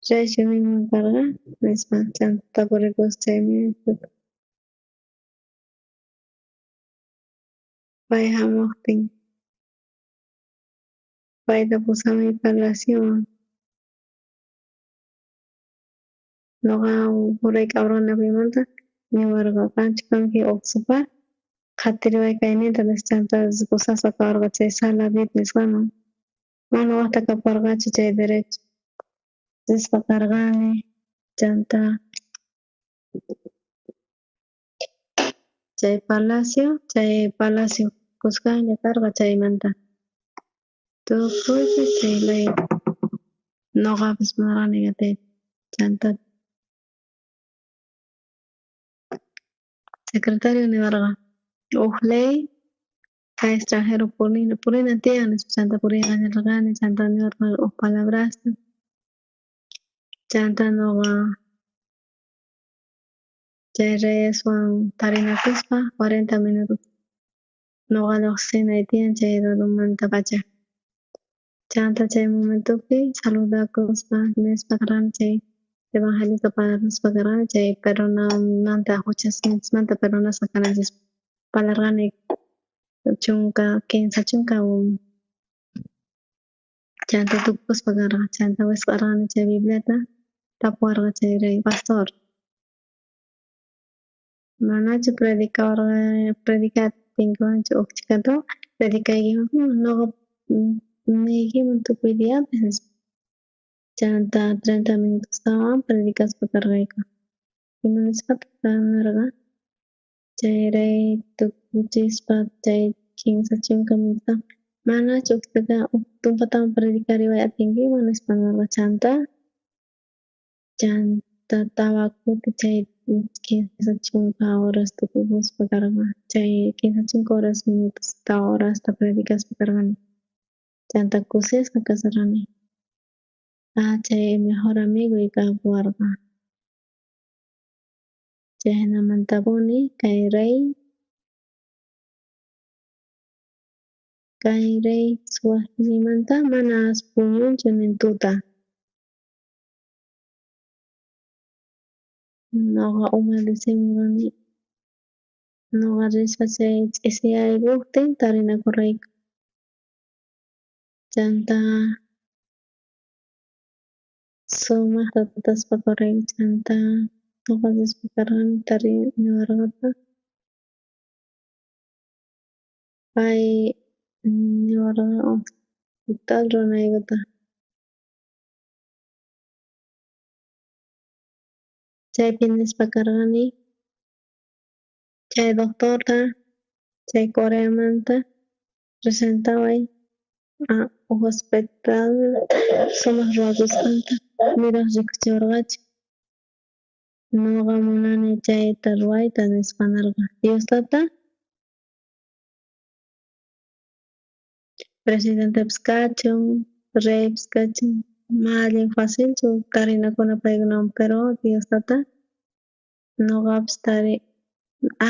raychu ninman karqa nispa chanta tapurikuspa chaymi pay hamuqtin payta pusamuy palaciuman ñuqa Puray Cabronapimanta ñawarqa kanchik kanki Oxapá qhatiribay chantas kusasa kawarqa chay sala VIP nisqaman mana waqta kaparqachu chay derecho nispa karqani chanta chay palacio kuskalla karqa chaymanta tukuypi chay laya ñuqapis munarqani gatayta chanta secretario niwarqa huk ley kay extranjero purina tiyan nispa chanta puriyaqllarirqani chanta niwarqa huk palabrasta chanta ñuqa chay reyeswan tarinakuspa 40 minutos ñuqalla oficinapi tiyan chay lladumanta chanta chay momentupi saludakuspa nispa karqani chay Evangelito nispa karqani chay perdonamanta huchasninchikmanta perdonasqa kananchikta parlarqani chunka kimsa chunka chanta tukuspa karqa chanta wisq'arqani chay Bibliata tapuwarqa chay rey pastor manachu predicatinkimanchu ukchikanta predicaykiman ñuqa niykiman tukuy diyapis nispa chanta 30 minutustawan predicaspa karqayku imanisqataq nirqa chay rey tukuchispa chay kimsa chunka minutusta manachu tumpataman predicariway atinkiman nispa niwarqa chanta tawakupi chay kimsa chunka horas tukukuspa karqa chay kimsa chunka horas minutusta horasta predicaspa karqani chanta kusisqa kasharqani chay mejor amiguy kapuwarqa chaynamanapuni kay rey suwakuymanta manas puñunchu nin tuta ñuqa umallisimurani ñuqa rispa chay ch'isi aylluqtin tarinakurayku chanta sumaqta tutaspa kurayku chanta ñuqa rispa karqani niwarqata pay niwarqa hospital runaykuta chaypi nispa karqani chay doctorta chay Coreamanta presentaway hospital sumaq ruwakusqanta miraq rikuchiwarqachu ñuqa munani chayta ruwayta nispa nisqa Diostata presidentepis kachun reypis kachun allin facilchu tarinakuna paykunawan pero Diostata ñuqapis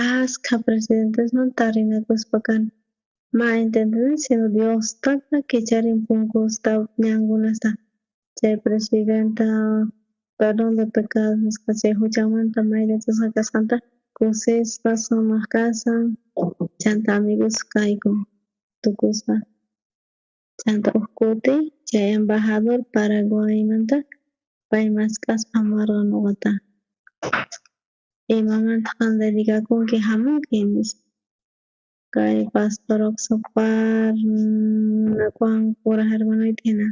ashka presidentesman tarinakuspa kani ma intendencia Diostata kicharin punkusta ñankunasta chay presidenta perdón de pecados nisqa chay huchanmanta maylla ch'usqa kasqanta kusispa sumaq kasan chanta amigos kayku tukuspa chanta huk kutin chay embajador Paraguaymanta pay maskaspa hamuwarqa ñuqata imamantaq dedicakunki hamunki nispa kay pastor Oxoparnakuwan kuraq hermanuyta hina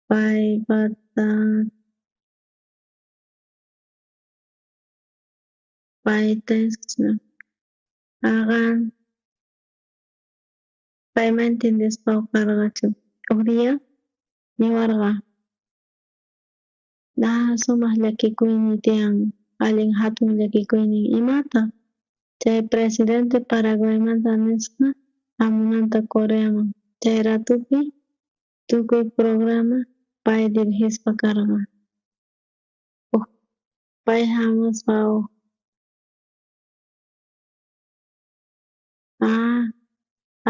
paypata payta paymanta Diospa karqachu huk día niwarqa sumaq llakikuynin tiyan allin hatun llakikuynin imataq chay presidente Paraguaymanta nisqa hamunanta Coreaman chay ratupi tukuy programa pay dirigispa karqa pay hamuspa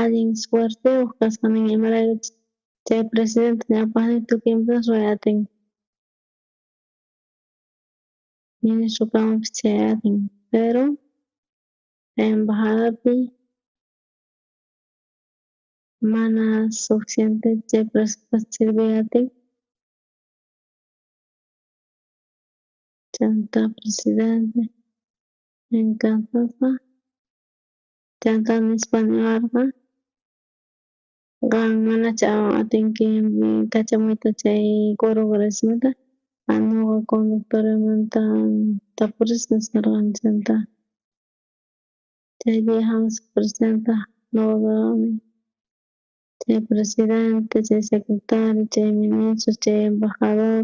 allin suerteuq kasqa nin imaraykuchus chay presidente ñawpaqnin tukuy imatapas ruray atin ministro kamapish chay atin pero embajadapi mana suficiente chay presupuesto sirviy atin chanta presidente encantadpa chanta nispa niwarqa qan manacha atinki kachamuita chay corporacionta nuqa conductoramanta tapurisqa nisqarqani chanta chay día hamus presenta nuqaqami chay presidente, chay secretario, chay ministro, chay embajador,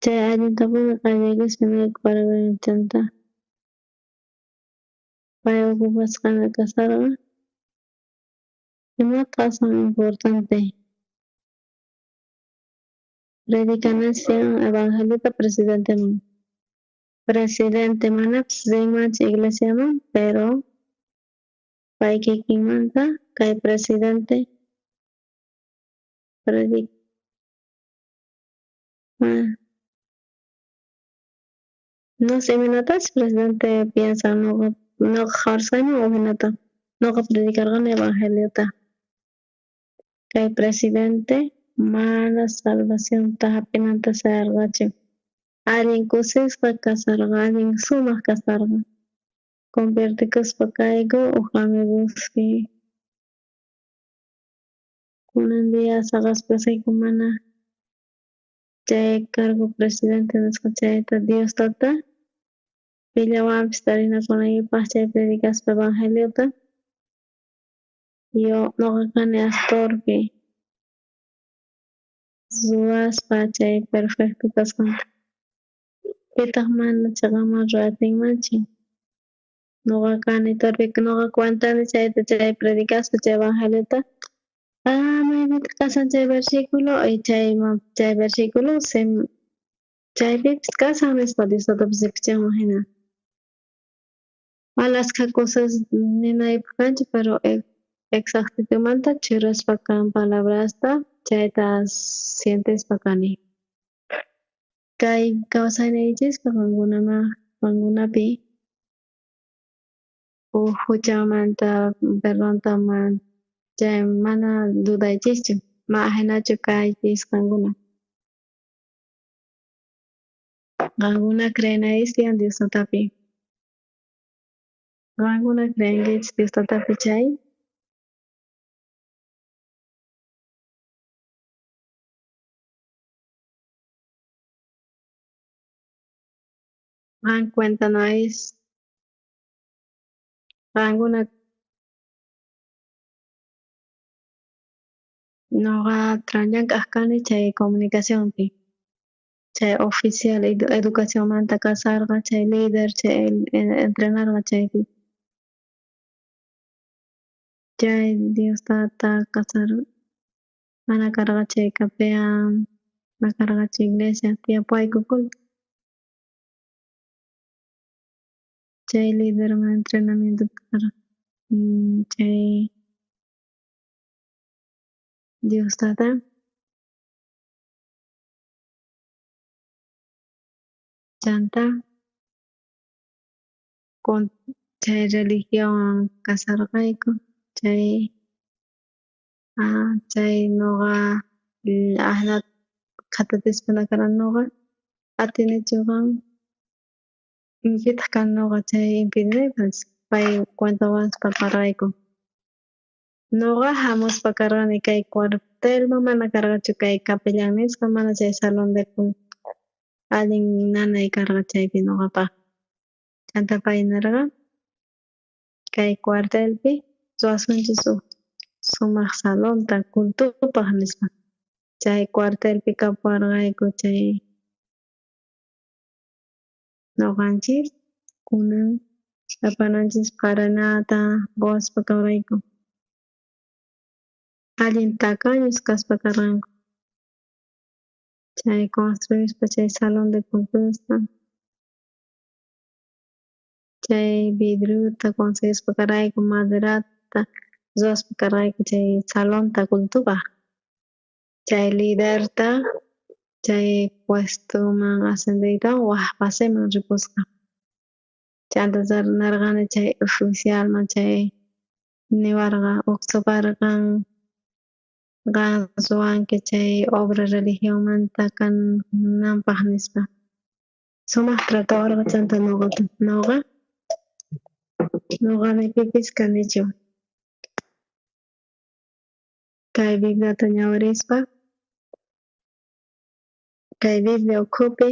chay allintapuni qallaykuspin riqparqani chanta pay ocupasqana kasarqa imata aswan importante predicanancion evangeliota presidente manapas rinmanchu iglesiaman pero pay kikinmanta kay presidente no sé imanatapas presidente piensa nuqa qarsayman o hinata nuqa predicarqani evangeliota kay presidente mana salvacionta hap'inanta sayarqachu allin kusisqa kasarqa allin sumaq kasarqa convertikuspa kayku huk amiguspi kunan dia saqaspasayku mana chay cargo presidente nisqa chayta Diostata pillawanpis tarinakunankipaq chay predicaspa evangeliota nuqa kani astorpi ruwaspa chay perfecto kasqanta pitaq mana chaqamarru atinmanchu nuqa kani torpika nuqa cuentani chayta chay predicaspa chay evangeliota maymanta kasan chay versiculo y chay versiculo chaypipis kasan nispa Diostatapis rikchanman hina alaska cosas ninaypaq kanchik pero exactitumanta churaspa kan palabrasta chayta sientespa kani kay kawsananchispa qankunapi huchanmanta perdonta chay mana dudaychischu hinachu kaypis qankuna creyanayispan Diostatapi qankuna creyankichis Diostatapi chay qan cuentanayis qankuna nuqa tranllank'aq kani chay comunicacionpi chay oficial educacionmanta kasarqa chay líder chay entrenarqa chaypi chay Diostata mana karqa chay capean mana karqachu iglesia tiyapuayku kullki chay liderman entrenamientopi karqa chay Diostata chanta chay religionwan kasarqayku chay nuqa ahnata khatatispana karqani nuqa atinichu qan pitaq kani nuqa chay impidinaypaq pay cuentawanpas parlarayku nuqa hamuspa karqani kay cuartelman mana karqachu kay capellan nisqa mana chay salón de allin nanay karqa chaypi nuqapaq chanta pay nirqa kay cuartelpi ruwasunchis sumaq salonta cultupaq nispa chay cuartelpi kaparqayku chay nuqanchis kunan apananchis qaranata ruwaspa kawrayku allin tacaños kaspa karqanku chay construispa chay salón de culturasta chay vidriuta conseguispa karayku maderata ruwaspa karayku chay salonta cultupaq chay liderta chay puestoman ascendiytawan waq pasayman ripusqa chanta nirqani chay oficialman chay niwarqa uqsuparqan qaswanki chay obra religión manta kanampaq nispa. Sumaq tratawarqa chanta nuqami pipis kanichu. Kay Bibliata ñawirispa, kay Biblia ukhupi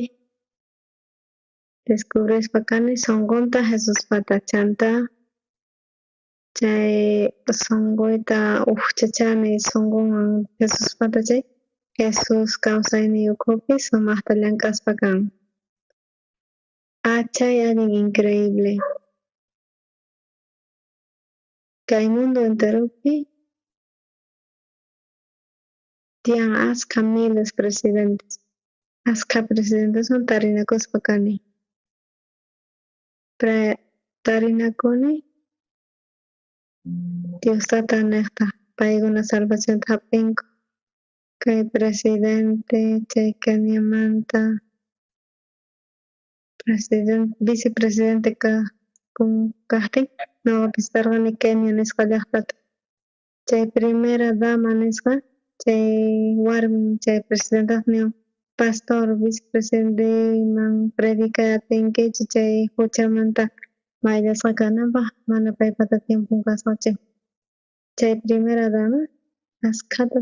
descubrispa kani sunqunta Jesuspata chanta, chay sunquyta ukhuchachani sunqunwan Jesuspata chay Jesus kawsayniy ukhupi sumaqta llank'aspa kan. Achay allin increíble. Kay mundo enterupi tiyan ashka miles presidentes. Ashka presidenteswan tarinakuspa kani. Tarinakuni Diostata niqta paykuna salvacionta hap'inku. Kay presidente, chay Kenyamanta, vicepresidente kaqtin ñuqapis karqani Kenia nisqa llaqtata. Chay primera dama nisqa chay warmin chay presidentaqniwan pastor vicepresidenteman predicay atinkichu chay huchamanta mayllasqa kananpaq mana paypata tiempun kasqachu. Chay primera dama askhata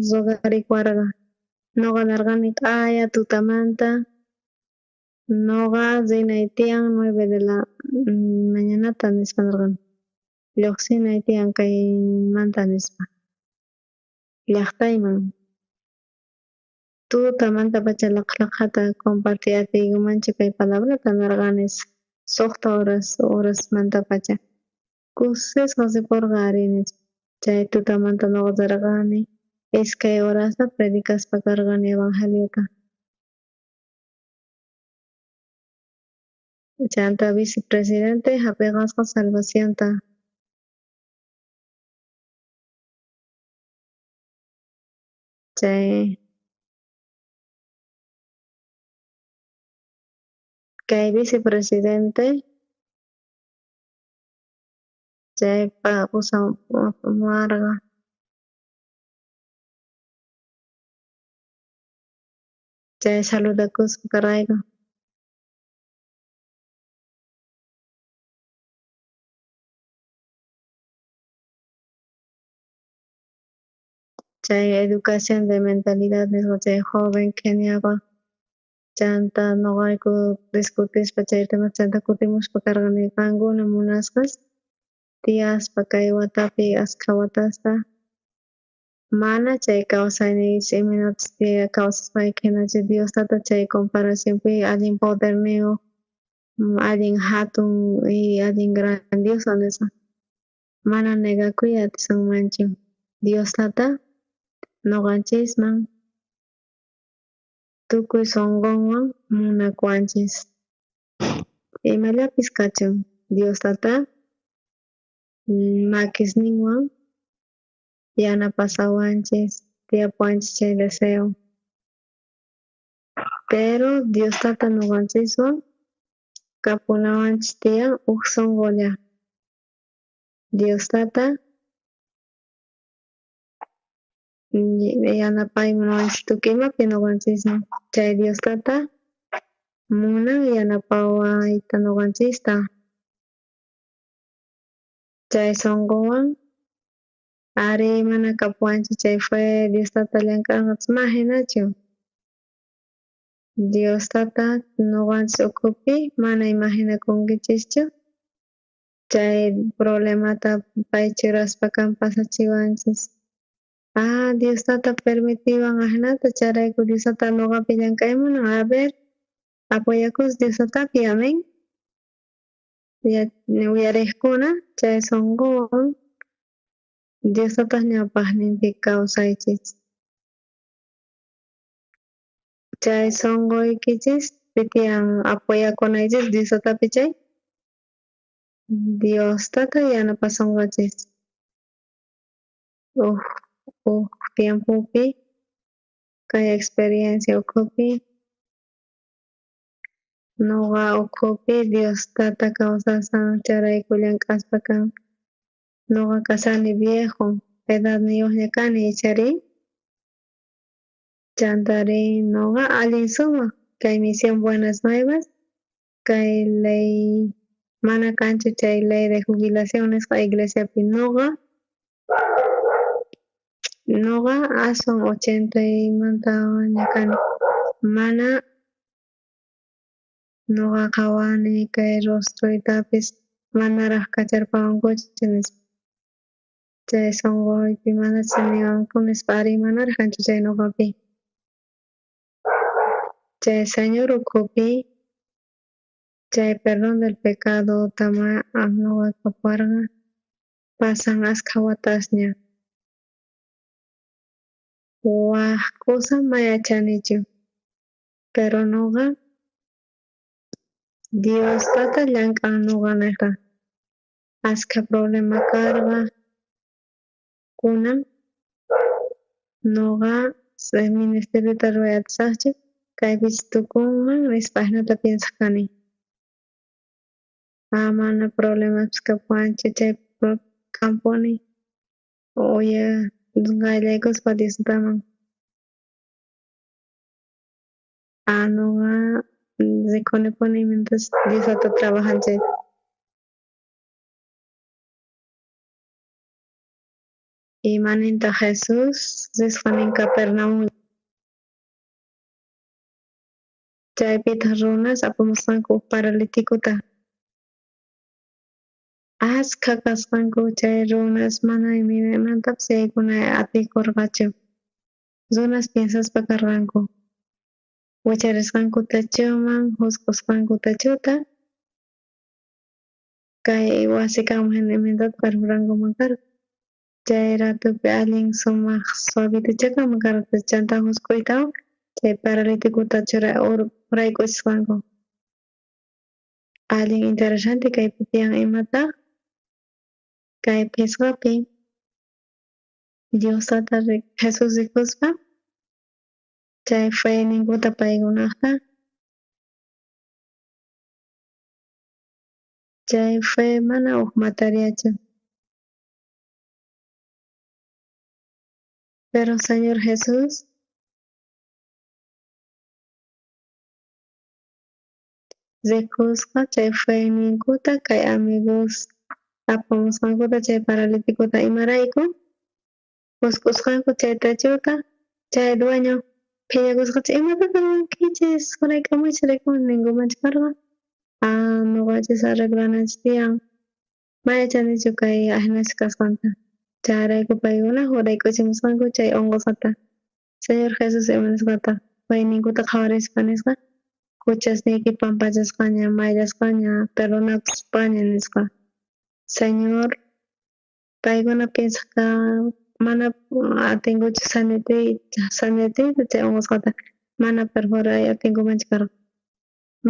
sugarikuwarqa. Nuqa narqani q'aya tutamanta, nuqa rinay tiyan 9 de la mañanata nispa narqani. Lluqsinay tiyan kaymanta nispa llaqtayman. Tutamanta pacha laqhata compartir atiykumanchu kay palabrata narqanis suqta horasmanta pacha kusisqa sipurqa arini. Chay tutamanta nuqa rirqani iskay horasta predicaspa karqani evangeliota. Chanta vicepresidente hap'iqasqa salvacionta. Chay kay vicepresidente chay warqa chay saludakuspa karayku. Chay educación de mentalidad nisqa chay joven Keniaqa chanta nuqayku discutispa chay tema chanta kutimushpa karqani qankuna munasqas tiyaspa kay watapi askha watasta mana chay kawsayninchik imanapis kawsasqayki hinachu Diostata chay comparacionpi allin poderniyuq, allin hatun y allin grandioso nisqa mana negakuy atisunmanchu. Diostata nuqanchisman tukuy sunqunwan munakuanchis. Imallapis kachun Diostata makisninwan yanapasawanchis, tiyapuwanchis chay deseo. Pero Diostata nuqanchiswan kapunawanchis tiyan huk sunqulla. Diostata yanapaymunwanchis tukuy imapi nuqanchisman. Chay Diostata munan yanapawayta nuqanchista. Chay sunqunwan ari mana kapuwanchis chay Diostata llank'anqachus ma hinachu. Diostata nuqanchis ukhupi mana imaginakunkichischu chay problemata pay churaspakan pasachiwanchis. Diostata permitiwan hinata chayrayku Diostata nuqapi llank'aymunan a ver apoyakus Diostatapi amén. Uyariqkuna chay sunquwan Diostata ñawpaqninpi kawsaychis. Chay sunquykichis pitiyan apoyakunaychis Diostotapi chay Diostata yanapasunqachis. Huk tiempopi kay experiencia ukhupi nuqa ukhupi Diostata kawsasaq chayrayku llank'aspa kan. Nuqa kasani viejo. edad niyohnya kani chari chantari noga allin sumak kay misión buenas nuevas kay ley mana kanchu chay ley de jubilaciones ka iglesia pi noga ason 80 manta ñakani mana noga kawani kay rostroytapis manaraj kacharpawankuchu nispa chay songoypi mana simiwanku nispa ari manaraj kanchu chay nogapi chay señor ukhupi chay perdón del pecado tama noga kaparqa pasan askha watasña kusa mayachanichu pero noga Dios tata llank'an noqanayqa askha problema karqa kunan noga ministeriota ruyatsaqchu kaypich tukunman nispa hinata piensaq kani mana problemapis kapuwanchu chay kampuni qayllaykuspa Diostaman noga rikunipuni mientras Diosota trabajanchay imaninta Jesus risqanin Capernaum chaypita runas apamusqanku paralíticuta askha kasqanku chay runas mana imantapis yaykuna atikurqachu runas piensaspa karqanku wicharisqanku techuman jusqusqanku techuta kay wasi kanman hina imantata rurankuman karqa chay ratupi allin sumaq suavitucha kanman karqa chanta juskuytawan chay paralíticuta uraykuchisqanku allin interesante kaypi tiyan imataq kay pisqapi Diostata Jesus rikuspa chay feyninkuta paykunaqta chay fe mana huk materiachu pero Señor Jesus rikusqa chay feyninkuta kay amigos apamusqankuta chay paralíticuta imarayku jusqusqanku chay techuta chay dueño phiñakusqacha imatata rurankichis juraykamuychis ninkumanchik karqa nuqanchis arreglananchis tiyan mayachanichu kay ajnacha kasqanta chayrayku paykuna juraykuchimusqanku chay unqusqata Señor Jesus imanisqata feyninkuta qhawarispa nisqa kuchasniyki pampachasqaña mayllasqaña perdonakuspaña nisqa Señor paykuna piensaqka mana atinkuchu sanitiyta chay unqusqata mana perjuray atinkumanchik karqa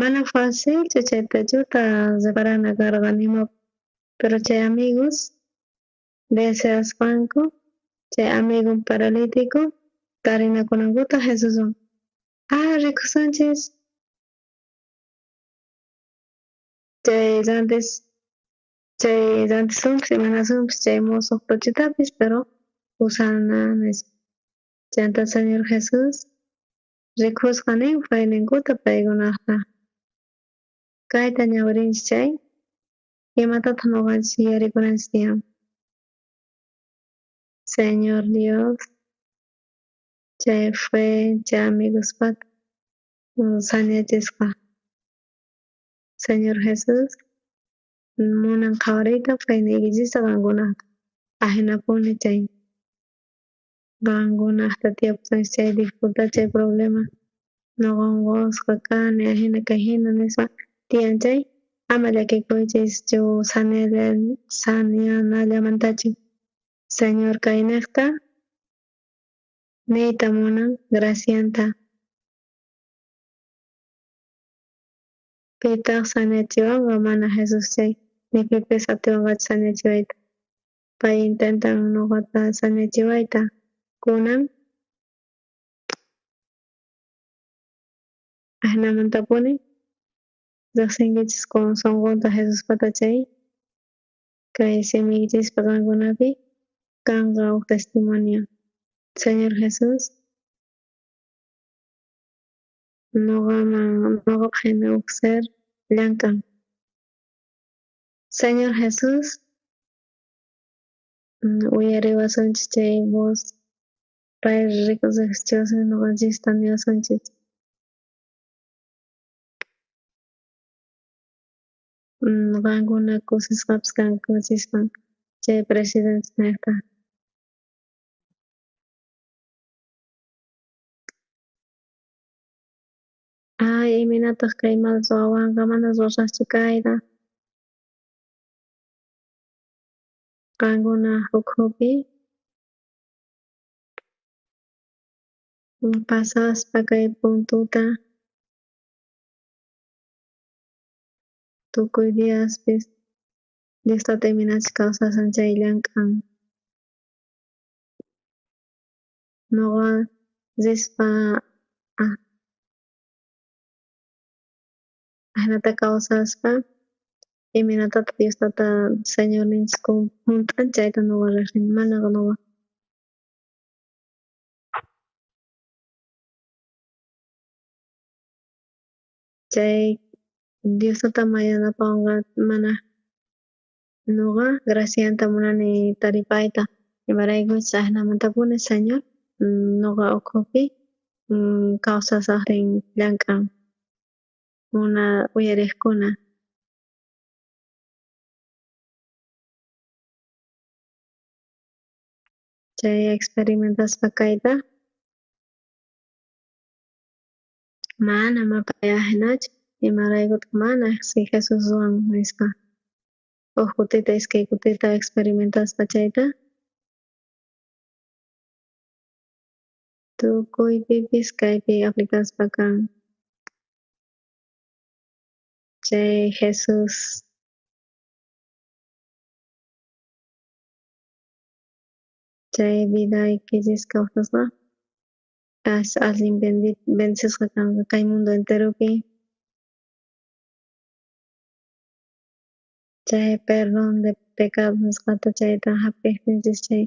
mana facilchu chay techuta reparana karqa nima pero chay amigos deseasqanku chay amigo paralítico tarinakunankuta Jesuswan rikusunchis chay rantisunpis imanasunpis chay musuq tuchitapis pero usana nispa chanta Señor Jesus rikusqa nin feyninkuta paykunaqta kayta ñawirinchik chay imatataq nuqanchis yuyarikunanchis tiyan Señor Dios chay fe chay amigospata sañachisqa Señor Jesus munan qhawariyta feyniykillista qankunaqta ajinapuni chay qankunaqta tiyapusanchis chay dificultad chay problema noqa unqusqa kani ajina kay hina nispa tiyan chay ama llakikuychischu saneanallamantachu Señor kay niqta niyta munan gracianta pitaq sañachiwanqa mana Jesus chay ni pipis atiwanqachu sañachiwayta pay intentan nuqata sañachiwayta kunan ajnamantapuni riqsinkichis sunqunta Jesuspata chay kay simikichispa qankunapi Kanga testimonio. Señor Jesús, noga pjene ser llankan. Señor Jesús, uyariwasunchis chay voz pay reconocimiento noqanchis taniwasunchis. Qankuna kusisqapas kanku kusispan chay presidente niqta. Ay, imanataq kay mal wawanqa manas ruwasaqchu kayta. Qankuna hukhupi pasaspa kay puntuta tukuy diaspis Diostata imanachik kawsasan chay llank'an. Nuqa Diospa ahnata kawsaspa imanatata Diostata Señor ninchik hunt'an chayta nuqa riqsini manaqa nuqa. Chay Diostata mayanapaqqa mana nuqa gracianta munani taripayta imaraykuchus ahnamantapuni Señor nuqa ukhupi kawsasaqrin llank'an muna uyariqkuna. Chay experimentaspa kayta mana mapay ahinachu imaraykutaq mana si Jesuswan nispa. Huk kutita iskay kutita experimentaspa chayta tukuypipis kaypi aplicaspa kan. Chay Jesus chay vidaykichis kawsasqa allin bendisisqa kanqa kay mundo enteropi. Chay perdón de pecados nisqata chayta hap'iktinchis chay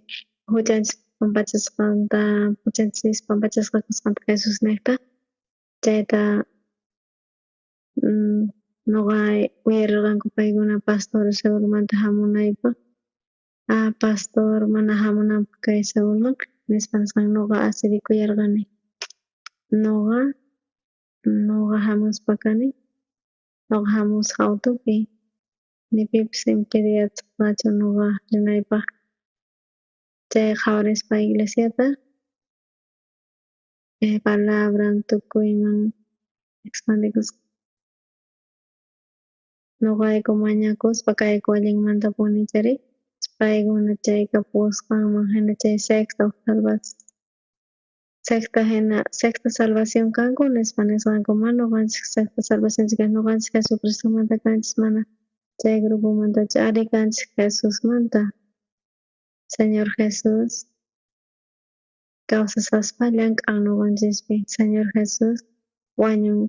huchanchis pampachasqanta puchanchis pampachasqa kasqanta Jesus niqta chayta nuqa uyarirqanku paykuna pastores seguromanta hamunaypaq pastor mana hamunanpaq kay segurman nispa nisqan nuqa asirikuyarqani. Nuqa hamuspa kani, nuqa hamusqa autopi ni pipis impidiyachaqnachu nuqa rinaypaq. Chay qhawarispa iglesiata palabran tukuyman expandikusqa. Nuqayku mañakuspa kayku allinmantapuni chari paykuna chay kapusqanman hina chay sexta salvación kanku nispa nisqanku mana nuqanchik sexta salvacionchik nuqanchik Jesucristumanta kanchis mana chay grupomantachu ari kanchik Jesusmanta. Señor Jesus kawsasaspa llank'an nuqanchispi. Señor Jesus wañun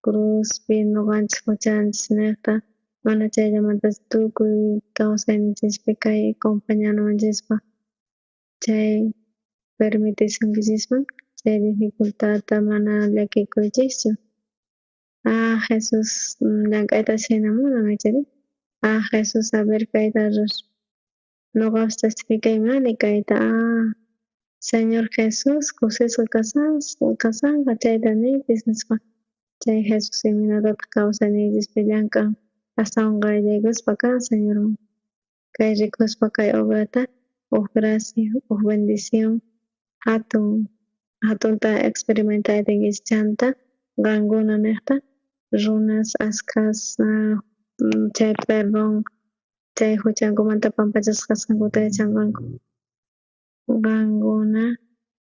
cruzpi nuqanchik huchanchis niqta mana chayllamantachu tukuy kawsayninchikpi kay acompañamunchikpa chay permitisunkichikman chay dificultadta mana llakikuychikchu. Jesus llank'aytashi hina munan ichari. Jesus saber kayta riq nuqapas testificaymani kayta Señor Jesus kusisqa kasanqa chayta niypis nispa. Chay Jesus imanatata kawsayninchikpi llank'an astawan qayllaykuspa kan Señorman. Kay rikuspa kay obrata huk gracia, huk bendición hatunta experimentaytinkichik chanta qankuna niqta runas askhas chay perdón chay huchankumanta pampachasqa kasqankuta yachanqanku qankuna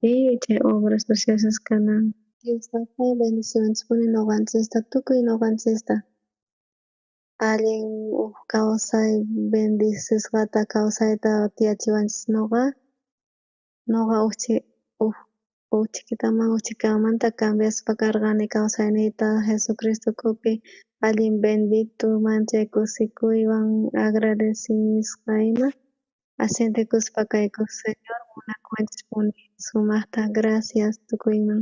y chay obras preciosas kanan. Diostapa bendicionchispuni nuqanchista tukuy nuqanchista allin kawsay bendisisqata kawsayta tiyachiwanchis nuqa uchikamanta cambiaspa karqani kawsayniyta Jesucristukupi allin bendito manchay kusikuywan agradecishqa ima Asintikuspakayku Señor munakuanchispuni sumaqta gracias tukuyman.